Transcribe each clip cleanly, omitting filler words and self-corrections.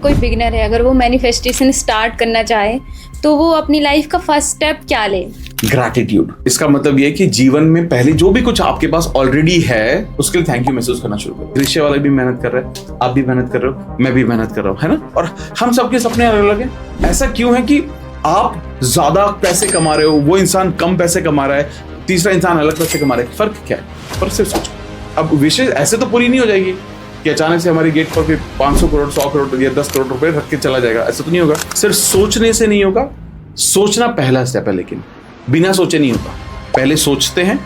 कोई बिगिनर है, अगर वो मैनिफेस्टेशन स्टार्ट करना चाहे तो वो अपनी लाइफ का फर्स्ट स्टेप क्या ले? ग्रैटिट्यूड। इसका मतलब ये है कि जीवन में पहले जो भी कुछ आपके पास ऑलरेडी है उसके लिए थैंक यू महसूस करना शुरू करो। दृश्य वाले भी मेहनत कर रहे हैं, आप भी मेहनत कर रहे हो, मैं भी मेहनत कर रहा हूँ, है ना। और हम सबके सपने अलग अलग हैं। ऐसा क्यों है कि आप ज्यादा पैसे कमा रहे हो, वो इंसान कम पैसे कमा रहा है, तीसरा इंसान अलग पैसे कमा रहा है, फर्क क्या है? फर्क सिर्फ सोचो। अब विशेष ऐसे तो पूरी नहीं हो जाएगी कि अचानक से हमारी गेट पर भी 500 करोड़ 100 करोड़ या 10 करोड़ रुपए रख के चला जाएगा, ऐसा तो नहीं होगा। सिर्फ सोचने से नहीं होगा, सोचना पहला स्टेप है, लेकिन बिना सोचे नहीं होता। पहले सोचते हैं,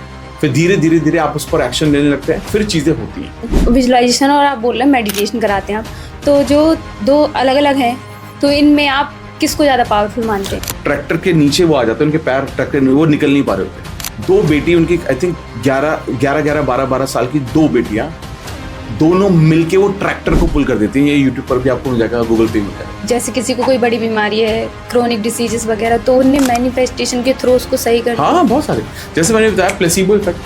फिर धीरे धीरे धीरे आप उस पर एक्शन लेने लगते हैं, फिर चीजें होती हैं। विजुअलाइजेशन और आप बोल रहे हैं मेडिटेशन कराते हैं आप, तो जो दो अलग अलग हैं, तो इनमें आप किसको ज्यादा पावरफुल मानते हैं? ट्रैक्टर के नीचे वो आ जाते हैं, उनके पैर ट्रैक्टर वो निकल नहीं पा रहे होते। दो बेटी उनकी, आई थिंक 12 साल की दो बेटियां, दोनों मिलके वो ट्रैक्टर को पुल कर देती हैं। ये यूट्यूब पर भी आपको मिल जाएगा, गूगल पे मिल जाएगा। जैसे किसी को कोई बड़ी बीमारी है, क्रोनिक डिसीजेस वगैरह, तो उन्हें मैनिफेस्टेशन के थ्रू उसको सही कर। हाँ, बहुत सारे, जैसे मैंने बताया प्लेसिबो इफेक्ट।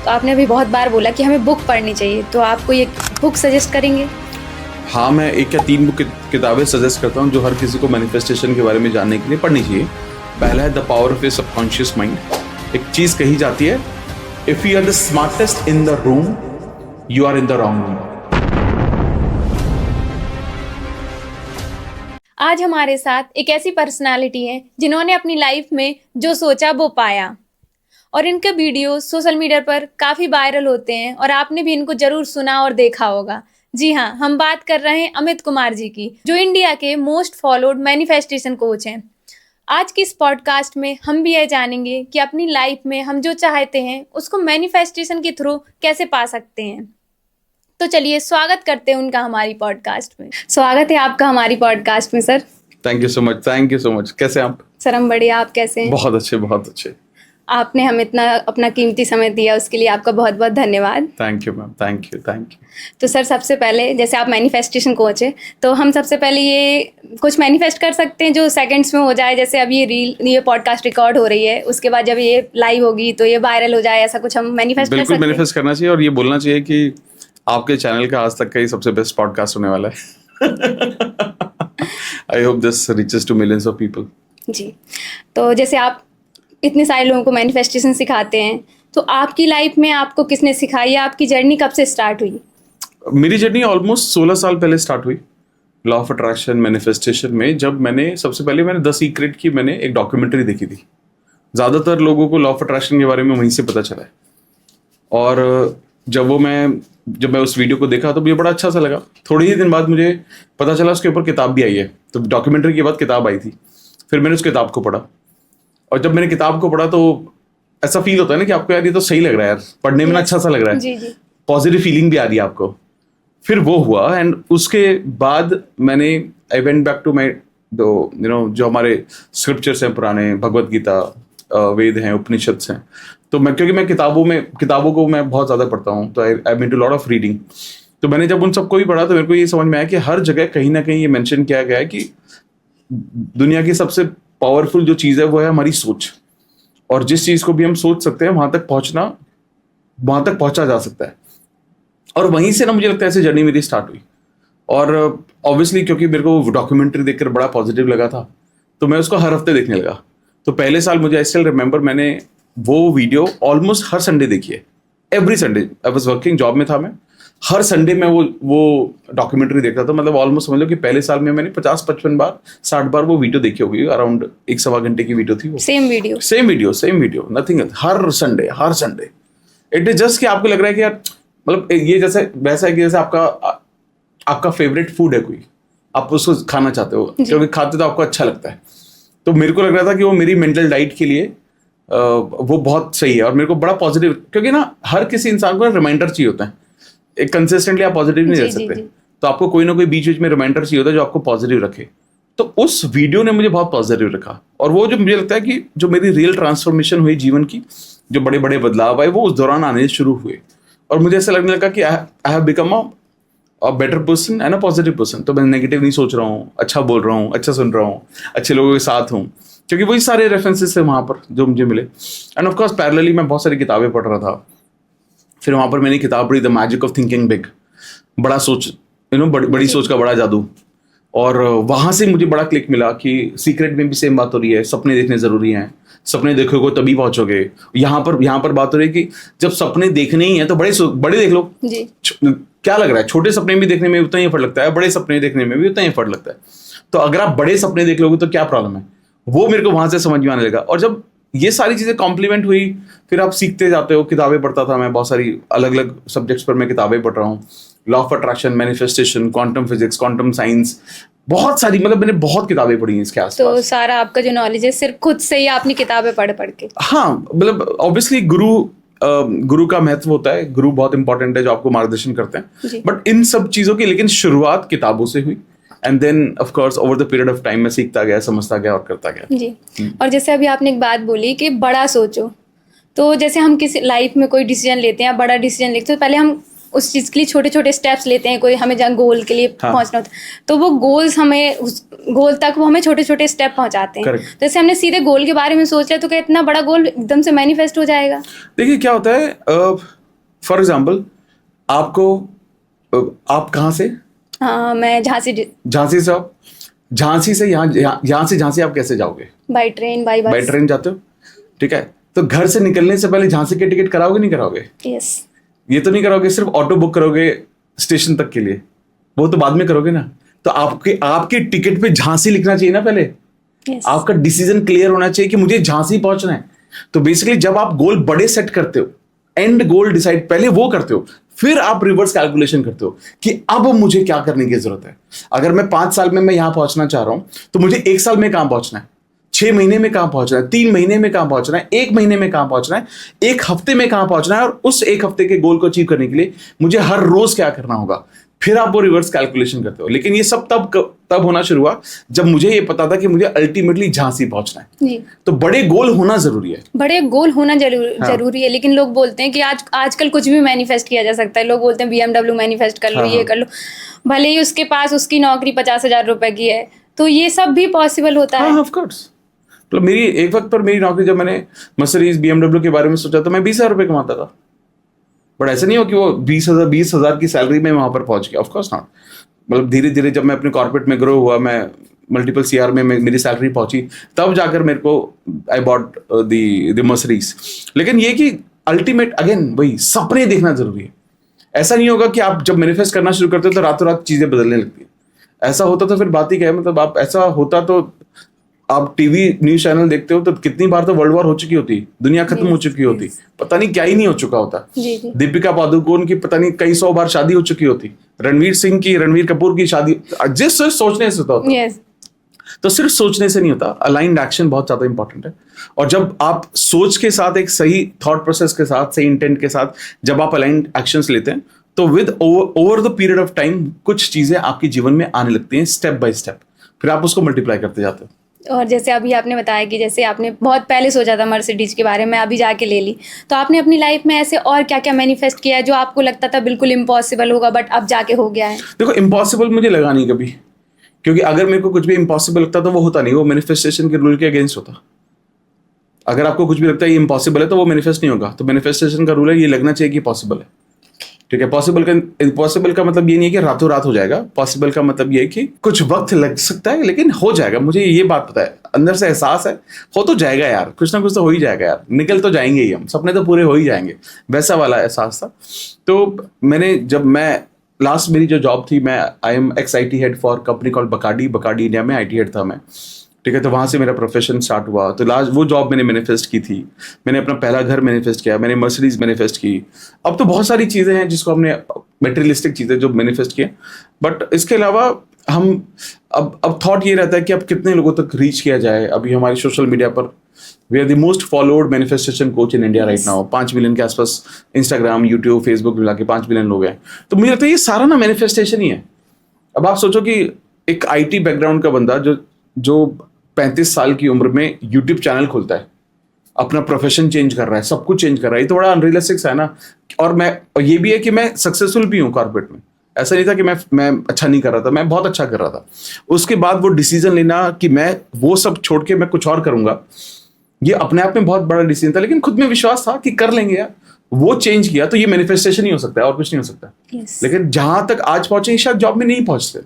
तो आपने अभी बहुत बार बोला कि हमें बुक पढ़नी चाहिए, तो आपको ये बुक सजेस्ट करेंगे? हाँ, मैं 1 या 3 बुक किताबें सजेस्ट करता हूँ जो हर किसी को मैनिफेस्टेशन के बारे में जानने के लिए पढ़नी चाहिए। पहला है the power of your subconscious mind. एक चीज कही जाती है, if you are the smartest in the room, you are in the wrong room. आज हमारे साथ एक ऐसी पर्सनालिटी है जिन्होंने अपनी लाइफ में जो सोचा वो पाया, और इनके वीडियो सोशल मीडिया पर काफ़ी वायरल होते हैं और आपने भी इनको जरूर सुना और देखा होगा। जी हाँ, हम बात कर रहे हैं अमित कुमार जी की, जो इंडिया के मोस्ट फॉलोड मैनिफेस्टेशन कोच हैं। आज की इस पॉडकास्ट में हम भी यह जानेंगे कि अपनी लाइफ में हम जो चाहते हैं उसको मैनिफेस्टेशन के थ्रू कैसे पा सकते हैं। तो चलिए स्वागत करते हैं उनका हमारी पॉडकास्ट में। स्वागत है आपका हमारी पॉडकास्ट में sir. Thank you so much, thank you so much. कैसे आप? सर हम बढ़िया, आप कैसे हैं? बहुत अच्छे, बहुत अच्छे। आपने हमें इतना अपना कीमती समय दिया, उसके लिए आपका बहुत बहुत धन्यवाद। Thank you ma'am, thank you, thank you. तो सर सबसे पहले, जैसे आप मैनिफेस्टेशन कोच है, तो हम सबसे पहले ये कुछ मैनिफेस्ट कर सकते हैं जो सेकंड्स में हो जाए। जैसे अब ये पॉडकास्ट रिकॉर्ड हो रही है, उसके बाद जब ये लाइव होगी तो ये वायरल हो जाए, ऐसा कुछ हम मैनिफेस्ट कर सकते हैं? बिल्कुल मैनिफेस्ट करना चाहिए, और ये बोलना चाहिए कि आपके चैनल का आज तक का ही सबसे बेस्ट पॉडकास्ट होने वाला है। I hope this reaches to millions of people. जी, तो जैसे आप इतने सारे लोगों को मैनिफेस्टेशन सिखाते हैं, तो आपकी लाइफ में आपको किसने सिखाई? आपकी जर्नी कब से स्टार्ट हुई? मेरी जर्नी ऑलमोस्ट 16 साल पहले स्टार्ट हुई लॉ ऑफ अट्रैक्शन मैनिफेस्टेशन में। जब मैंने सबसे पहले द सीक्रेट की मैंने एक डॉक्यूमेंट्री देखी थी। ज़्यादातर लोगों को लॉ ऑफ अट्रैक्शन के बारे में वहीं से पता चला है, और जब मैं उस वीडियो को देखा तो मुझे बड़ा अच्छा सा लगा। थोड़े ही दिन बाद मुझे पता चला उसके ऊपर किताब भी आई है, तो डॉक्यूमेंट्री के बाद किताब आई थी। फिर मैंने उस किताब को पढ़ा, और जब मैंने किताब को पढ़ा तो ऐसा फील होता है ना कि आपको यार ये तो सही लग रहा है, यार पढ़ने में अच्छा सा लग रहा है, जी जी, पॉजिटिव फीलिंग भी आ रही है आपको। फिर वो हुआ, एंड उसके बाद मैंने I went back to my जो हमारे स्क्रिप्चर्स हैं पुराने, भगवत गीता, वेद हैं, उपनिषद हैं। तो क्योंकि मैं किताबों को मैं बहुत ज़्यादा पढ़ता हूँ, तो I mean too lot of reading. तो मैंने जब उन सबको भी पढ़ा तो मेरे को ये समझ में आया कि हर जगह कहीं ना कहीं ये मेंशन किया गया है कि दुनिया की सबसे पावरफुल जो चीज़ है वो है हमारी सोच, और जिस चीज़ को भी हम सोच सकते हैं वहाँ तक पहुँचा जा सकता है। और वहीं से ना मुझे लगता है ऐसे जर्नी मेरी स्टार्ट हुई। और ऑब्वियसली क्योंकि मेरे को डॉक्यूमेंट्री देखकर बड़ा पॉजिटिव लगा था, तो मैं उसको हर हफ्ते देखने लगा। तो पहले साल मुझे आई स्टिल रिमेंबर, मैंने वो वीडियो ऑलमोस्ट हर संडे देखी है। Every Sunday, I was working, job में था मैं, हर संडे में वो डॉक्यूमेंट्री देखता था। मतलब ऑलमोस्ट समझ लो कि पहले साल में मैंने 50-55 बार 60 बार वो वीडियो देखी होगी। अराउंड 1-1.25 घंटे की वीडियो थी वो। Same video, nothing, her Sunday. It is just कि आपको लग रहा है कि यार, मतलब ये वैसा है कि जैसे आपका फेवरेट फूड है कोई, आप उसको खाना चाहते हो, क्योंकि खाते तो आपको अच्छा लगता है। तो मेरे को लग रहा था कि वो मेरी मेंटल डाइट के लिए वो बहुत सही है, और मेरे को बड़ा पॉजिटिव, क्योंकि ना हर किसी इंसान को रिमाइंडर चाहिए होता है। एक कंसिस्टेंटली आप पॉजिटिव नहीं रह सकते, तो आपको कोई ना कोई बीच में रिमाइंडर चाहिए होता है जो आपको पॉजिटिव रखे। तो उस वीडियो ने मुझे बहुत पॉजिटिव रखा, और वो जो मुझे लगता है कि जो मेरी रियल ट्रांसफॉर्मेशन हुई जीवन की, जो बड़े बड़े बदलाव आए, वो उस दौरान आने शुरू हुए। और मुझे ऐसा लगने लगा कि I have become a better person and a positive person. तो मैं नेगेटिव नहीं सोच रहा हूँ, अच्छा बोल रहा हूँ, अच्छा सुन रहा हूँ, अच्छे लोगों के साथ हूँ, क्योंकि वही सारे रेफरेंसेस थे वहाँ पर जो मुझे मिले। एंड ऑफ कोर्स पैरेलली मैं बहुत सारी किताबें पढ़ रहा था। फिर वहाँ पर मैंने किताब पढ़ी the magic of thinking big, बड़ा सोच, बड़ी सोच का बड़ा जादू। और वहां से मुझे बड़ा क्लिक मिला कि सीक्रेट में भी सेम बात हो रही है, सपने देखने जरूरी हैं, सपने देखोगे तभी पहुंचोगे। यहाँ पर बात हो रही है कि जब सपने देखने ही हैं तो बड़े देख लो जी। क्या लग रहा है, छोटे सपने भी देखने में उतना ही एफर्ट लगता है, बड़े सपने देखने में भी उतना ही एफर्ट लगता है। तो अगर आप बड़े सपने देख लोगे तो क्या प्रॉब्लम है, वो मेरे को वहां से समझ में आने लगा। और जब ये सारी चीजें कॉम्प्लीमेंट हुई, फिर आप सीखते जाते हो। किताबें पढ़ता था मैं, बहुत सारी अलग अलग सब्जेक्ट्स पर मैं किताबें पढ़ रहा हूँ, law of attraction, manifestation, quantum physics, quantum science, बहुत सारी, मतलब मैंने बहुत किताबें पढ़ी हैं इसके आसपास। तो सारा आपका जो नॉलेज है सिर्फ खुद से ही आपने किताबें पढ़ पढ़ के? हाँ, मतलब ऑब्वियसली गुरु का महत्व होता है, गुरु बहुत इंपॉर्टेंट है जो आपको मार्गदर्शन करते हैं, बट इन सब चीजों की लेकिन शुरुआत किताबों से हुई। And then of course over the period of time मैं सीखता गया, समझता गया और करता गया। जी। और जैसे अभी आपने एक बात बोली कि बड़ा सोचो, तो जैसे हम किसी लाइफ में कोई डिसीजन लेते हैं, बड़ा डिसीजन लेते हैं, तो पहले हम उस चीज़ के लिए छोटे छोटे स्टेप्स लेते हैं। कोई हमें जहाँ गोल के लिए पहुंचना होता है तो वो गोल्स हमें, उस गोल तक वो हमें छोटे छोटे स्टेप पहुंचाते हैं। जैसे हमने सीधे गोल के बारे में सोच लिया तो क्या इतना बड़ा गोल एकदम से मैनिफेस्ट हो जाएगा? देखिए क्या होता है, फॉर एग्जाम्पल आपको, आप कहाँ से? हाँ, मैं झांसी से। आप झांसी से यहाँ से झांसी आप कैसे जाओगे? By train, by bus. By train जाते हो, ठीक है। तो घर से निकलने से पहले झांसी के टिकट कराओगे नहीं कराओगे? यस। ये तो नहीं करोगे सिर्फ ऑटो बुक करोगे स्टेशन तक के लिए, वो तो बाद में करोगे ना। तो आपके टिकट पे झांसी लिखना चाहिए ना पहले। आपका डिसीजन क्लियर होना चाहिए कि मुझे झांसी पहुंचना है। तो बेसिकली जब आप गोल बड़े सेट करते हो, एंड गोल डिसाइड पहले वो करते हो, फिर आप रिवर्स कैलकुलेशन करते हो कि अब मुझे क्या करने की जरूरत है। अगर मैं 5 साल में मैं यहां पहुंचना चाह रहा हूं तो मुझे 1 साल में कहां पहुंचना है, 6 महीने में कहां पहुंचना है, 3 महीने में कहां पहुंचना है, 1 महीने में कहां पहुंचना है, 1 हफ्ते में कहां पहुंचना है, और उस 1 हफ्ते के गोल को अचीव करने के लिए मुझे हर रोज क्या करना होगा। फिर आप वो रिवर्स कैलकुलेशन करते हो। लेकिन ये सब तब होना शुरू हुआ जब मुझे ये पता था कि मुझे अल्टीमेटली झांसी पहुंचना है। जी। तो बड़े गोल होना जरूरी है। बड़े गोल होना जरूरी है। लेकिन लोग बोलते हैं कि आजकल कुछ भी मैनिफेस्ट किया जा सकता है। लोग बोलते हैं BMW मैनिफेस्ट कर लो, ये कर लो, भले ही उसके पास उसकी नौकरी 50,000 रुपए की है, तो ये सब भी पॉसिबल होता है। Of course. तो मेरी एक वक्त पर मेरी नौकरी, जब मैंने मर्सिडीज BMW के बारे में सोचा तो मैं 20,000 रुपए कमाता था। बट ऐसा नहीं हो कि वो 20,000 की सैलरी में वहां पर पहुंच गया। Of course not. मतलब धीरे धीरे जब मैं अपने कॉर्पोरेट में ग्रो हुआ, मैं मल्टीपल CR में मेरी सैलरी पहुंची, तब जाकर मेरे को आई बॉट द मर्सिडीज। लेकिन ये कि अल्टीमेट अगेन वही सपने देखना जरूरी है। ऐसा नहीं होगा कि आप जब मैनिफेस्ट करना शुरू करते हो तो रातों रात चीजें बदलने लगती है। ऐसा होता तो फिर बात ही क्या है। मतलब आप ऐसा होता तो आप टीवी न्यूज चैनल देखते हो तो कितनी बार तो वर्ल्ड वॉर हो चुकी होती, दुनिया खत्म हो चुकी होती, पता नहीं क्या ही नहीं हो चुका होता। दीपिका पादुकोण की पता नहीं कई 100 बार शादी हो चुकी होती, रणवीर कपूर की शादी, जिस सोचने से होता। तो सिर्फ सोचने से नहीं होता, अलाइंड एक्शन बहुत ज्यादा इंपॉर्टेंट है। और जब आप सोच के साथ, एक सही थॉट प्रोसेस के साथ, सही इंटेंट के साथ जब आप अलाइंड एक्शंस लेते हैं तो with over the period of time कुछ चीजें आपके जीवन में आने लगती हैं स्टेप बाय स्टेप, फिर आप उसको मल्टीप्लाई करते जाते हो। और जैसे अभी आपने बताया कि जैसे आपने बहुत पहले सोचा था मर्सिडीज के बारे में, अभी जाके ले ली, तो आपने अपनी लाइफ में ऐसे और क्या क्या मैनिफेस्ट किया है जो आपको लगता था बिल्कुल इम्पॉसिबल होगा बट अब जाके हो गया है? देखो, इम्पॉसिबल मुझे लगा नहीं कभी, क्योंकि अगर मेरे को कुछ भी इम्पॉसिबल लगता तो वो होता नहीं, वो मैनिफेस्टेशन के रूल के अगेंस्ट होता। अगर आपको कुछ भी लगता है ये इम्पॉसिबल है तो वो मैनिफेस्ट नहीं होगा। तो मैनिफेस्टेशन का रूल है ये लगना चाहिए कि पॉसिबल है, ठीक है। पॉसिबल का मतलब ये नहीं है कि रातों रात हो जाएगा। पॉसिबल का मतलब ये है कि कुछ वक्त लग सकता है लेकिन हो जाएगा। मुझे ये बात पता है, अंदर से एहसास है, हो तो जाएगा यार, कुछ ना कुछ तो हो ही जाएगा यार, निकल तो जाएंगे ही हम, सपने तो पूरे हो ही जाएंगे, वैसा वाला एहसास था। तो मैं लास्ट मेरी जो जॉब थी, मैं I am x IT head for company called Bacardi India में IT हेड था मैं, ठीक है। तो वहां से मेरा प्रोफेशन स्टार्ट हुआ। तो लास्ट वो जॉब मैंने मैनिफेस्ट की थी, मैंने अपना पहला घर मैनिफेस्ट किया, मैंने मर्सिडीज मैनिफेस्ट की। अब तो बहुत सारी चीजें हैं जिसको हमने मटेरियलिस्टिक चीजें जो मैनिफेस्ट किए, बट इसके अलावा हम अब थॉट ये रहता है कि अब कितने लोगों तक रीच किया जाए। अभी हमारी सोशल मीडिया पर we are the most followed manifestation coach in India right now. 5 million के आसपास इंस्टाग्राम, यूट्यूब, फेसबुक मिला के 5 मिलियन लोग हैं। तो मुझे लगता है ये सारा ना मैनिफेस्टेशन ही है। अब आप सोचो कि एक IT बैकग्राउंड का बंदा जो 35 साल की उम्र में यूट्यूब चैनल खोलता है, अपना प्रोफेशन चेंज कर रहा है, सब कुछ चेंज कर रहा है, ये तो बड़ा अनरियलिस्टिक है ना। और ये भी है कि मैं सक्सेसफुल भी हूँ कॉर्पोरेट में। ऐसा नहीं था कि मैं अच्छा नहीं कर रहा था, मैं बहुत अच्छा कर रहा था। उसके बाद वो डिसीजन लेना कि मैं वो सब छोड़ के मैं कुछ और करूंगा, ये अपने आप में बहुत बड़ा डिसीजन था, लेकिन खुद में विश्वास था कि कर लेंगे यार। वो चेंज किया तो ये मैनिफेस्टेशन ही हो सकता है और कुछ नहीं हो सकता। yes. लेकिन जहां तक आज पहुंचे शायद जॉब में नहीं पहुंचते,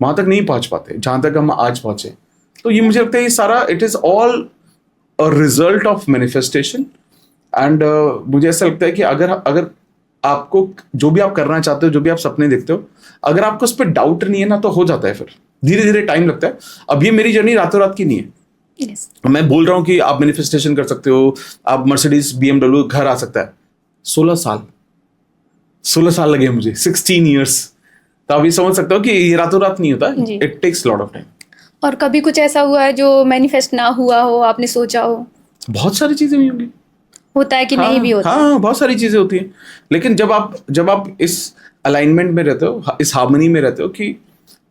वहां तक नहीं पहुंच पाते जहां तक हम आज पहुंचे। तो ये मुझे लगता है ये सारा it is all a result of manifestation. And मुझे ऐसा लगता है कि अगर अगर आपको जो भी आप करना चाहते हो, जो भी आप सपने देखते हो, अगर आपको उस पर डाउट नहीं है ना, तो हो जाता है। फिर धीरे धीरे टाइम लगता है। अब ये मेरी जर्नी रातों रात की नहीं है। Yes. मैं बोल रहा हूँ कि आप मैनिफेस्टेशन कर सकते हो, आप मर्सिडीज BMW घर आ सकता है। 16 साल लगे मुझे, 16 ईयर्स। तो आप ये समझ सकते हो कि ये रातों रात नहीं होता, जी। It takes lot of time. और कभी कुछ ऐसा हुआ है जो मैनिफेस्ट ना हुआ हो, आपने सोचा हो? बहुत सारी चीजें हुई होंगी। होता है कि नहीं भी होता? हाँ, बहुत सारी चीजें होती हैं। लेकिन जब आप इस अलाइनमेंट में रहते हो, इस हार्मनी में रहते हो कि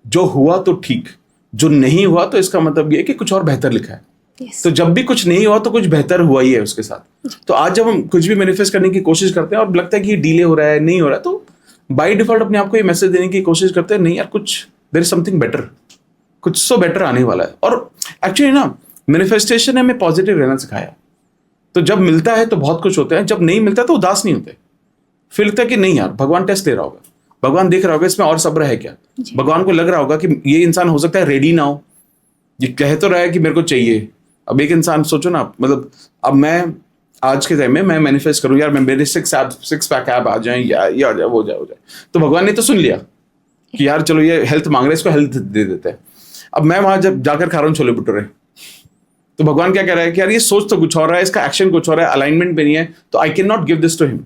जो हुआ तो ठीक, जो नहीं हुआ तो इसका मतलब ये है कि कुछ और बेहतर लिखा है। Yes. तो जब भी कुछ नहीं हुआ तो कुछ बेहतर हुआ ही है उसके साथ। तो आज जब हम कुछ भी मैनिफेस्ट करने की कोशिश करते हैं और लगता है कि डिले हो रहा है, नहीं हो रहा है, तो बाय डिफॉल्ट अपने आप को ये मैसेज देने की कोशिश करते हैं, नहीं यार, कुछ देयर इज समथिंग बेटर, कुछ तो बेटर आने वाला है। और एक्चुअली ना, मैनिफेस्टेशन ने हमें पॉजिटिव रहना सिखाया। तो जब मिलता है तो बहुत कुछ होता है, जब नहीं मिलता तो उदास नहीं होते। फिर लगता है कि नहीं यार, भगवान टेस्ट ले रहा होगा, भगवान देख रहा होगा इसमें और सब्र है क्या। भगवान को लग रहा होगा कि ये इंसान हो सकता है रेडी ना हो, ये कह तो रहा है कि मेरे को चाहिए। अब एक इंसान सोचो ना, मतलब अब मैं आज के टाइम में मैं मैनिफेस्ट करूं यार, मैं मेरे सिक्स पैक ऐप आ जाए, या ये आ जाए, वो जाए, तो भगवान ने तो सुन लिया कि यार चलो ये हेल्थ मांग रहे हैं, इसको हेल्थ दे देते हैं। अब मैं वहां जब जाकर खा रहा हूँ छोले भटूरे, तो भगवान क्या कह रहा है कि यार ये सोच तो कुछ और रहा है, इसका एक्शन कुछ और है, अलाइनमेंट में नहीं है, तो I can not give this to him.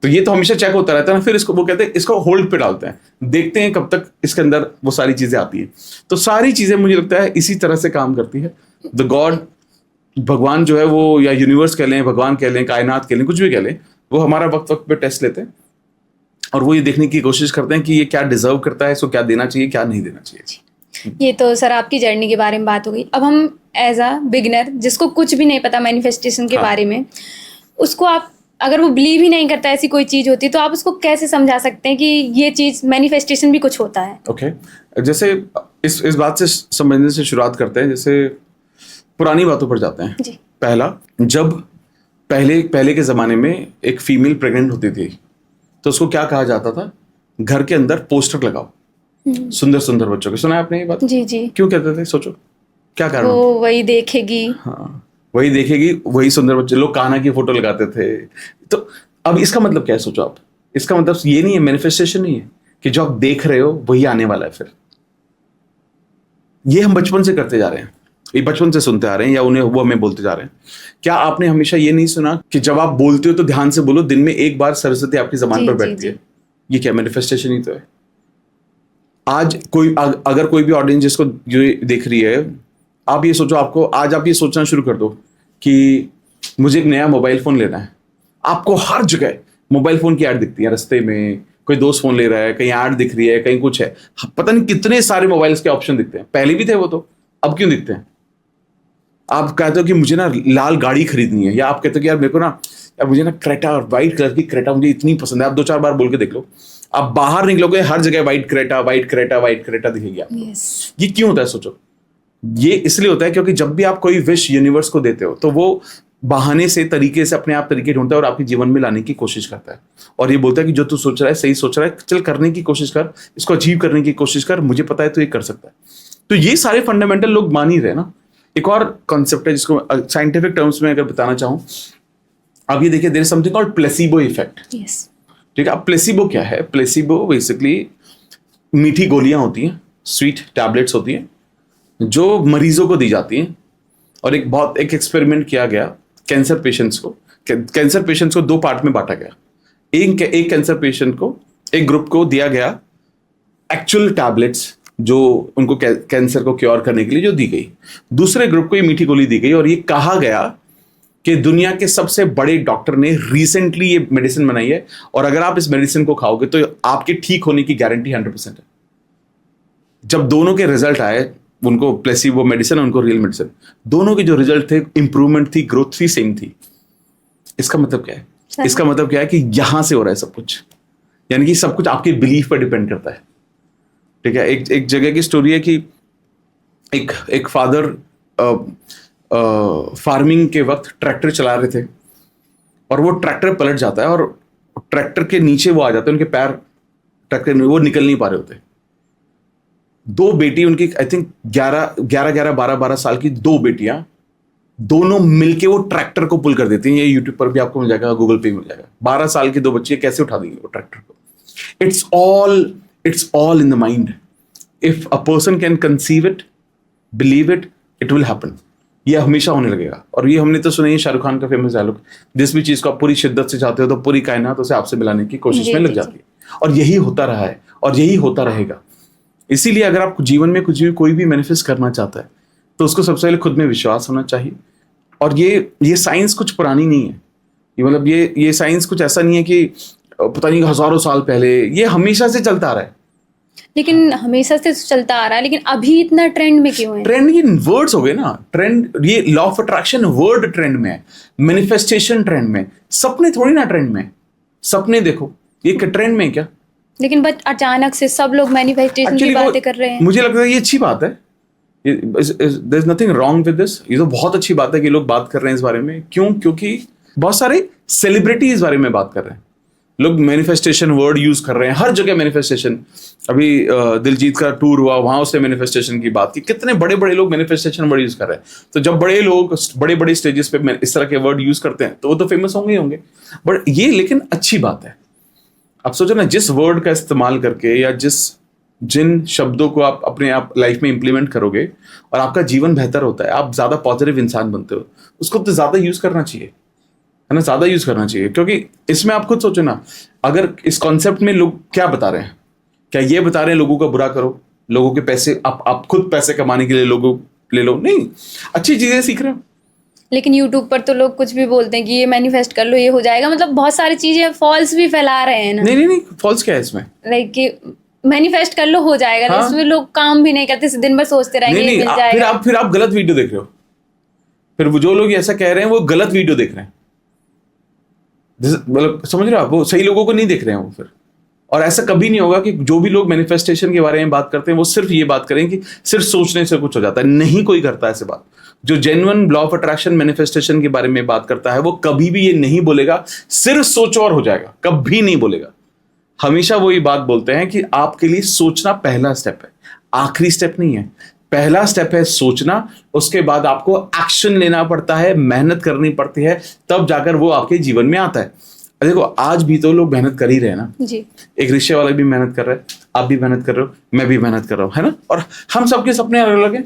तो ये तो हमेशा चेक होता रहता है ना। फिर इसको वो कहते हैं इसको होल्ड पे डालते हैं, देखते हैं कब तक इसके अंदर वो सारी चीजें आती है। तो सारी चीजें मुझे लगता है इसी तरह से काम करती है। द गॉड, भगवान जो है वो, या यूनिवर्स कह लें, भगवान कह लें, कायनात कह लें, कुछ भी कह लें, वो हमारा वक्त वक्त पे टेस्ट लेते हैं और वो ये देखने की कोशिश करते हैं कि ये क्या डिजर्व करता है, इसको क्या देना चाहिए, क्या नहीं देना चाहिए। ये तो सर आपकी जर्नी के बारे में बात हो गई। अब हम एज अ बिगिनर, जिसको कुछ भी नहीं पता मैनिफेस्टेशन के हाँ। बारे में, उसको आप अगर वो बिलीव ही नहीं करता ऐसी कोई चीज होती, तो आप उसको कैसे समझा सकते हैं कि ये चीज मैनिफेस्टेशन भी कुछ होता है? ओके, जैसे इस बात से समझने से शुरुआत करते हैं। जैसे पुरानी बातों पर जाते हैं। जी। पहला, जब पहले के जमाने में एक फीमेल प्रेग्नेंट होती थी तो उसको क्या कहा जाता था? घर के अंदर पोस्टर लगाओ सुंदर सुंदर बच्चों के। सुना है आपने ये बात? जी जी। क्यों कहते थे? सोचो क्या कारण वो होता? वही देखेगी। हाँ, वही देखेगी, वही सुंदर बच्चे। लोग कान्हा की फोटो लगाते थे। तो अब इसका मतलब क्या है? सोचो आप, इसका मतलब ये नहीं है, मैनिफेस्टेशन नहीं है कि जो आप देख रहे हो वही आने वाला है। फिर ये हम बचपन से करते जा रहे हैं, ये बचपन से सुनते आ रहे हैं, या उन्हें वो हमें बोलते जा रहे हैं। क्या आपने हमेशा ये नहीं सुना कि जब आप बोलते हो तो ध्यान से बोलो, दिन में एक बार सरस्वती आपकी जबान पर बैठती है? ये क्या मैनिफेस्टेशन ही तो है। आज अगर कोई भी ऑडियंस जिसको जो देख रही है, आप ये सोचो, आज आप ये सोचना शुरू कर दो कि मुझे एक नया मोबाइल फोन लेना है। आपको हर जगह मोबाइल फोन की ऐड दिखती है, रास्ते में कोई दोस्त फोन ले रहा है, कहीं ऐड दिख रही है, कहीं कुछ है, पता नहीं कितने सारे मोबाइल्स के ऑप्शन दिखते हैं। पहले भी थे वो, तो अब क्यों दिखते हैं? आप कहते हो कि मुझे ना लाल गाड़ी खरीदनी है, या आप कहते हो कि यार मेरे को ना, यार मुझे ना क्रेटा, व्हाइट कलर की क्रेटा मुझे इतनी पसंद है। आप 2-4 बार बोल के देख लो, आप बाहर निकलोगे हर जगह white Creta, white Creta, white Creta दिखेगी आपको। ये क्यों होता है? सोचो, ये इसलिए होता है क्योंकि जब भी आप कोई विश यूनिवर्स को देते हो तो वो बहाने से, तरीके से, अपने आप तरीके ढूंढता है और आपके जीवन में लाने की कोशिश करता है। और ये बोलता है कि जो तू सोच रहा है सही सोच रहा है, चल करने की कोशिश कर, इसको अचीव करने की कोशिश कर, मुझे पता है तो ये कर सकता है। तो ये सारे फंडामेंटल लोग मान ही रहे ना। एक और कॉन्सेप्ट है जिसको साइंटिफिक टर्म्स में अगर बताना चाहूँ, आप ये देखिए, there is something called placebo effect. ठीक है, अब प्लेसिबो क्या है? प्लेसिबो बेसिकली मीठी गोलियां होती हैं, स्वीट टैबलेट्स होती हैं, जो मरीजों को दी जाती हैं। और एक एक्सपेरिमेंट किया गया कैंसर पेशेंट्स को। कैंसर पेशेंट्स को 2 पार्ट में बांटा गया। एक कैंसर पेशेंट को, एक ग्रुप को दिया गया एक्चुअल टैबलेट्स जो उनको कैंसर को क्योर करने के लिए जो दी गई। दूसरे ग्रुप को ये मीठी गोली दी गई और ये कहा गया कि दुनिया के सबसे बड़े डॉक्टर ने रिसेंटली ये मेडिसिन बनाई है और अगर आप इस मेडिसिन को खाओगे तो आपके ठीक होने की गारंटी 100% है। जब दोनों के रिजल्ट आए, उनको प्लेसिबो मेडिसिन, उनको रियल मेडिसिन, दोनों के जो रिजल्ट थे, इंप्रूवमेंट थी, ग्रोथ थी, सेम थी। इसका मतलब क्या है? इसका मतलब क्या है कि यहां से हो रहा है सब कुछ, यानी कि सब कुछ आपके बिलीफ पर डिपेंड करता है। ठीक है, एक जगह की स्टोरी है कि एक फादर फार्मिंग के वक्त ट्रैक्टर चला रहे थे और वो ट्रैक्टर पलट जाता है और ट्रैक्टर के नीचे वो आ जाते हैं, उनके पैर ट्रैक्टर में वो निकल नहीं पा रहे होते। 2 बेटी उनकी, आई थिंक 12 साल की 2 बेटियां, दोनों मिलके वो ट्रैक्टर को पुल कर देती हैं। ये यूट्यूब पर भी आपको मिल जाएगा, गूगल पे मिल जाएगा। 12 साल की 2 बच्ची कैसे उठा देंगे वो ट्रैक्टर को? It's all in the mind. If a person can conceive it, believe it, it will happen. ये हमेशा होने लगेगा। और ये हमने तो सुना ही, शाहरुख खान का फेमस डायलॉग, जिस भी चीज को आप पूरी शिद्दत से चाहते हो तो पूरी कायनात उसे आपसे मिलाने की कोशिश जी, में लग जी, जाती है। और यही होता रहा है और यही होता रहेगा। इसीलिए अगर आप जीवन में कुछ भी कोई भी मैनिफेस्ट करना चाहता है तो उसको सबसे पहले खुद में विश्वास होना चाहिए। और ये साइंस कुछ पुरानी नहीं है। ये मतलब ये साइंस कुछ ऐसा नहीं है कि पता नहीं हजारों साल पहले, ये हमेशा से चलता आ रहा है। लेकिन हमेशा से चलता आ रहा है, लेकिन अभी इतना ट्रेंड में क्यों है? ट्रेंड ये वर्ड्स हो गए ना। ट्रेंड, ये law of attraction word trend में है, मैनिफेस्टेशन ट्रेंड में, सपने थोड़ी ना ट्रेंड में। सपने देखो, ये ट्रेंड में है क्या? लेकिन बट अचानक से सब लोग मैनिफेस्टेशन की Actually, बातें कर रहे हैं। मुझे लगता है ये अच्छी बात है। There is nothing wrong with this. ये तो बहुत अच्छी बात है कि लोग बात कर रहे हैं इस बारे में। क्यों? क्योंकि बहुत सारे सेलिब्रिटी इस बारे में बात कर रहे हैं। लोग मैनिफेस्टेशन वर्ड यूज कर रहे हैं हर जगह। मैनिफेस्टेशन, अभी दिलजीत का टूर हुआ, वहां उसने मैनिफेस्टेशन की बात की। कितने बड़े बड़े लोग मैनिफेस्टेशन वर्ड यूज कर रहे हैं। तो जब बड़े लोग बड़े बड़े स्टेजेस पे इस तरह के वर्ड यूज करते हैं तो वो तो फेमस होंगे ही होंगे। बट ये लेकिन अच्छी बात है। आप सोचो ना, जिस वर्ड का इस्तेमाल करके या जिन शब्दों को आप अपने आप लाइफ में इंप्लीमेंट करोगे और आपका जीवन बेहतर होता है, आप ज्यादा पॉजिटिव इंसान बनते हो, उसको तो ज्यादा यूज करना चाहिए, है ना? ज्यादा यूज करना चाहिए। क्योंकि इसमें आप खुद सोचो ना, अगर इस कॉन्सेप्ट में लोग क्या बता रहे हैं, क्या ये बता रहे हैं लोगों का बुरा करो, लोगों के पैसे, आप खुद पैसे कमाने के लिए लोगों ले लो? नहीं, अच्छी चीजें सीख रहे हो। लेकिन यूट्यूब पर तो लोग कुछ भी बोलते हैं कि ये मैनिफेस्ट कर लो, ये हो जाएगा। मतलब बहुत सारी चीजें फॉल्स भी फैला रहे हैं ना। नहीं, फॉल्स क्या है इसमें? लाइक कि मैनिफेस्ट कर लो हो जाएगा। हाँ? इसमें लोग काम भी नहीं करते, दिन भर सोचते रहेंगे नहीं, ये मिल जाएगा। फिर आप गलत वीडियो देख रहे हो। फिर वो जो लोग ऐसा कह रहे हैं वो गलत वीडियो देख रहे हैं। मतलब समझ रहे हो आप? वो सही लोगों को नहीं देख रहे हैं वो फिर। और ऐसा कभी नहीं होगा कि जो भी लोग मैनिफेस्टेशन के बारे में बात करते हैं वो सिर्फ ये बात करें कि सिर्फ सोचने से कुछ हो जाता है। नहीं, कोई करता ऐसे बात। जो genuine law of attraction manifestation के बारे में बात करता है वो कभी भी ये नहीं बोलेगा सिर्फ सोचो और हो जाएगा, कभी नहीं बोलेगा। हमेशा वो ये बात बोलते हैं कि आपके लिए सोचना पहला स्टेप है, आखिरी स्टेप नहीं है। पहला स्टेप है सोचना, उसके बाद आपको एक्शन लेना पड़ता है, मेहनत करनी पड़ती है, तब जाकर वो आपके जीवन में आता है। देखो, आज भी तो लोग मेहनत कर ही रहे हैं ना जी। एक रिक्शे वाला भी मेहनत कर रहा है, आप भी मेहनत कर रहे हो, मैं भी मेहनत कर रहा हूं, है ना? और हम सबके सपने अलग अलग हैं।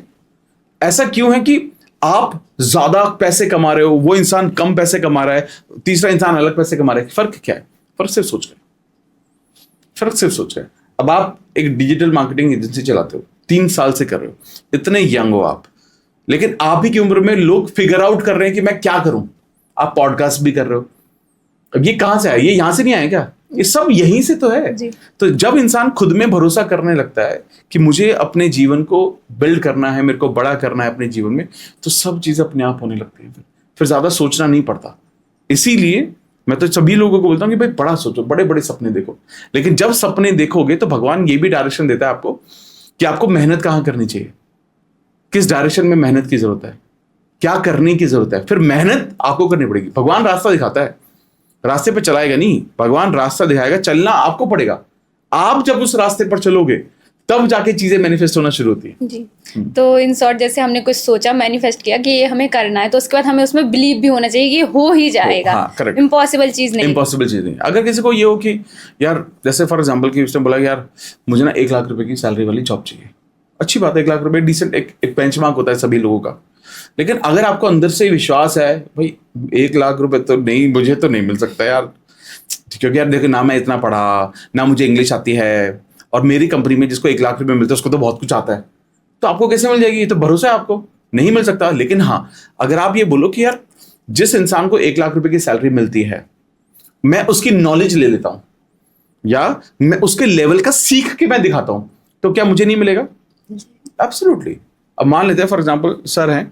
ऐसा क्यों है कि आप ज्यादा पैसे कमा रहे हो, वो इंसान कम पैसे कमा रहा है, तीसरा इंसान अलग पैसे कमा रहा है? फर्क क्या है? फर्क सिर्फ सोच रहे, फर्क सिर्फ सोच रहे। अब आप एक डिजिटल मार्केटिंग एजेंसी चलाते हो, 3 साल से कर रहे हो, इतने यंग हो आप, लेकिन आप ही की उम्र में लोग फिगर आउट कर रहे हैं कि मैं क्या करूं। आप पॉडकास्ट भी कर रहे हो। अब ये कहां से आया? ये यहां से नहीं आया क्या? ये सब यहीं से तो है। जी। तो जब इंसान खुद में भरोसा करने लगता है कि मुझे अपने जीवन को बिल्ड करना है, मेरे को बड़ा करना है अपने जीवन में, तो सब चीजें अपने आप होने लगती हैं। फिर ज्यादा सोचना नहीं पड़ता। इसीलिए मैं तो सभी लोगों को बोलता हूँ कि भाई बड़ा सोचो, बड़े बड़े सपने देखो। लेकिन जब सपने देखोगे तो भगवान ये भी डायरेक्शन देता है आपको कि आपको मेहनत कहाँ करनी चाहिए, किस डायरेक्शन में मेहनत की जरूरत है, क्या करने की जरूरत है। फिर मेहनत आपको करनी पड़ेगी। भगवान रास्ता दिखाता है, रास्ते पे चलाएगा नहीं, भगवान रास्ता दिखाएगा, चलना आपको पड़ेगा। आप जब उस रास्ते पर चलोगे तब जाके चीजें मैनिफेस्ट होना शुरू होती है। जी। तो इन शॉर्ट, जैसे हमने कुछ सोचा, मैनिफेस्ट किया कि ये हमें करना है, तो उसके बाद हमें उसमें बिलीव भी होना चाहिए कि ये हो ही जाएगा। हाँ, correct। इम्पॉसिबल चीज नहीं। इम्पॉसिबल चीज नहीं। अगर किसी को ये हो कि यार, जैसे फॉर एग्जाम्पल कि उसने बोला यार मुझे ना 1 लाख रुपए की सैलरी वाली जॉब चाहिए, अच्छी बात है, 1 लाख रुपए डिसेंट, एक बेंचमार्क होता है सभी लोगों का। लेकिन अगर आपको अंदर से विश्वास है भाई 1 लाख रुपए तो नहीं, मुझे तो नहीं मिल सकता यार, क्योंकि यार देखो ना मैं इतना पढ़ा, ना मुझे इंग्लिश आती है, और मेरी कंपनी में जिसको 1 लाख रुपए मिलते हैं उसको तो बहुत कुछ आता है, तो आपको कैसे मिल जाएगी? ये तो भरोसा है आपको, नहीं मिल सकता। लेकिन हाँ, अगर आप ये बोलो कि यार जिस इंसान को 1 लाख रुपए की सैलरी मिलती है, मैं उसकी नॉलेज ले लेता हूं या मैं उसके लेवल का सीख के मैं दिखाता हूं, तो क्या मुझे नहीं मिलेगा? एब्सोल्युटली। अब मान लेते हैं फॉर एग्जांपल सर हैं,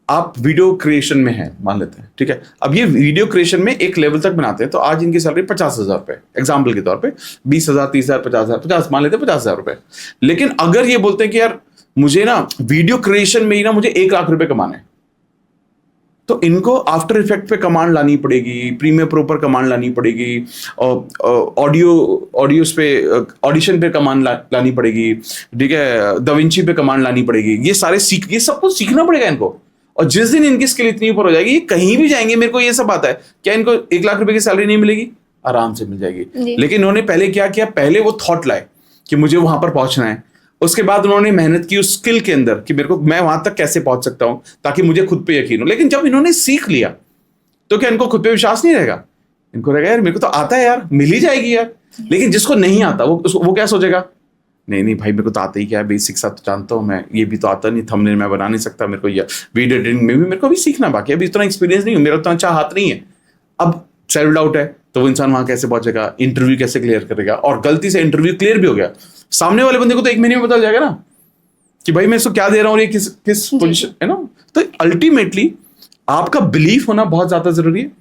आप वीडियो क्रिएशन में हैं, मान लेते हैं, ठीक है। अब ये वीडियो क्रिएशन में एक लेवल तक बनाते हैं, तो आज इनकी सैलरी 50,000 रुपए, एग्जाम्पल के तौर पे 20,000, 30,000, 50,000, 50 मान लेते हैं 50,000 रुपए। लेकिन अगर ये बोलते हैं कि यार मुझे ना वीडियो क्रिएशन में ही ना मुझे 1 लाख रुपए कमाने हैं, तो इनको आफ्टर इफेक्ट पे कमांड लानी पड़ेगी, प्रीमियर प्रो पर कमांड लानी पड़ेगी, ऑडियोस पे ऑडिशन पे कमांड लानी पड़ेगी, ठीक है, दाविंची पे कमांड लानी पड़ेगी। ये सब कुछ सीखना पड़ेगा इनको। और जिस दिन इनकी स्किल इतनी ऊपर हो जाएगी, ये कहीं भी जाएंगे, मेरे को ये सब आता है, क्या इनको 1 लाख रुपए की सैलरी नहीं मिलेगी? आराम से मिल जाएगी। लेकिन इन्होंने पहले क्या किया, पहले वो थॉट लाए कि मुझे वहां पर पहुंचना है। उसके बाद उन्होंने मेहनत की उस स्किल के अंदर कि मैं वहां तक कैसे पहुंच सकता हूं ताकि मुझे खुद पे यकीन हो। लेकिन जब इन्होंने सीख लिया तो क्या इनको खुद पे विश्वास नहीं रहेगा? इनको रहेगा यार मेरे को तो आता है यार, मिल ही जाएगी यार। लेकिन जिसको नहीं आता वो क्या सोचेगा, नहीं भाई मेरे को तो आता ही क्या है, बेसिक सा तो जानता हूँ मैं, ये भी तो आता नहीं, थंबनेल मैं बना नहीं सकता, मेरे को ये वीडियो एडिटिंग में भी मेरे को भी सीखना बाकी है, अभी इतना एक्सपीरियंस नहीं है, मेरा उतना अच्छा हाथ नहीं है। अब सेल्फ डाउट है, तो वो इंसान वहां कैसे पहुंचेगा, इंटरव्यू कैसे क्लियर करेगा? और गलती से इंटरव्यू क्लियर भी हो गया, सामने वाले बंदे को तो 1 महीने में पता जाएगा ना कि भाई मैं इसको क्या दे रहा हूँ और ये किस पोजीशन है ना। तो अल्टीमेटली आपका बिलीफ होना बहुत ज्यादा जरूरी है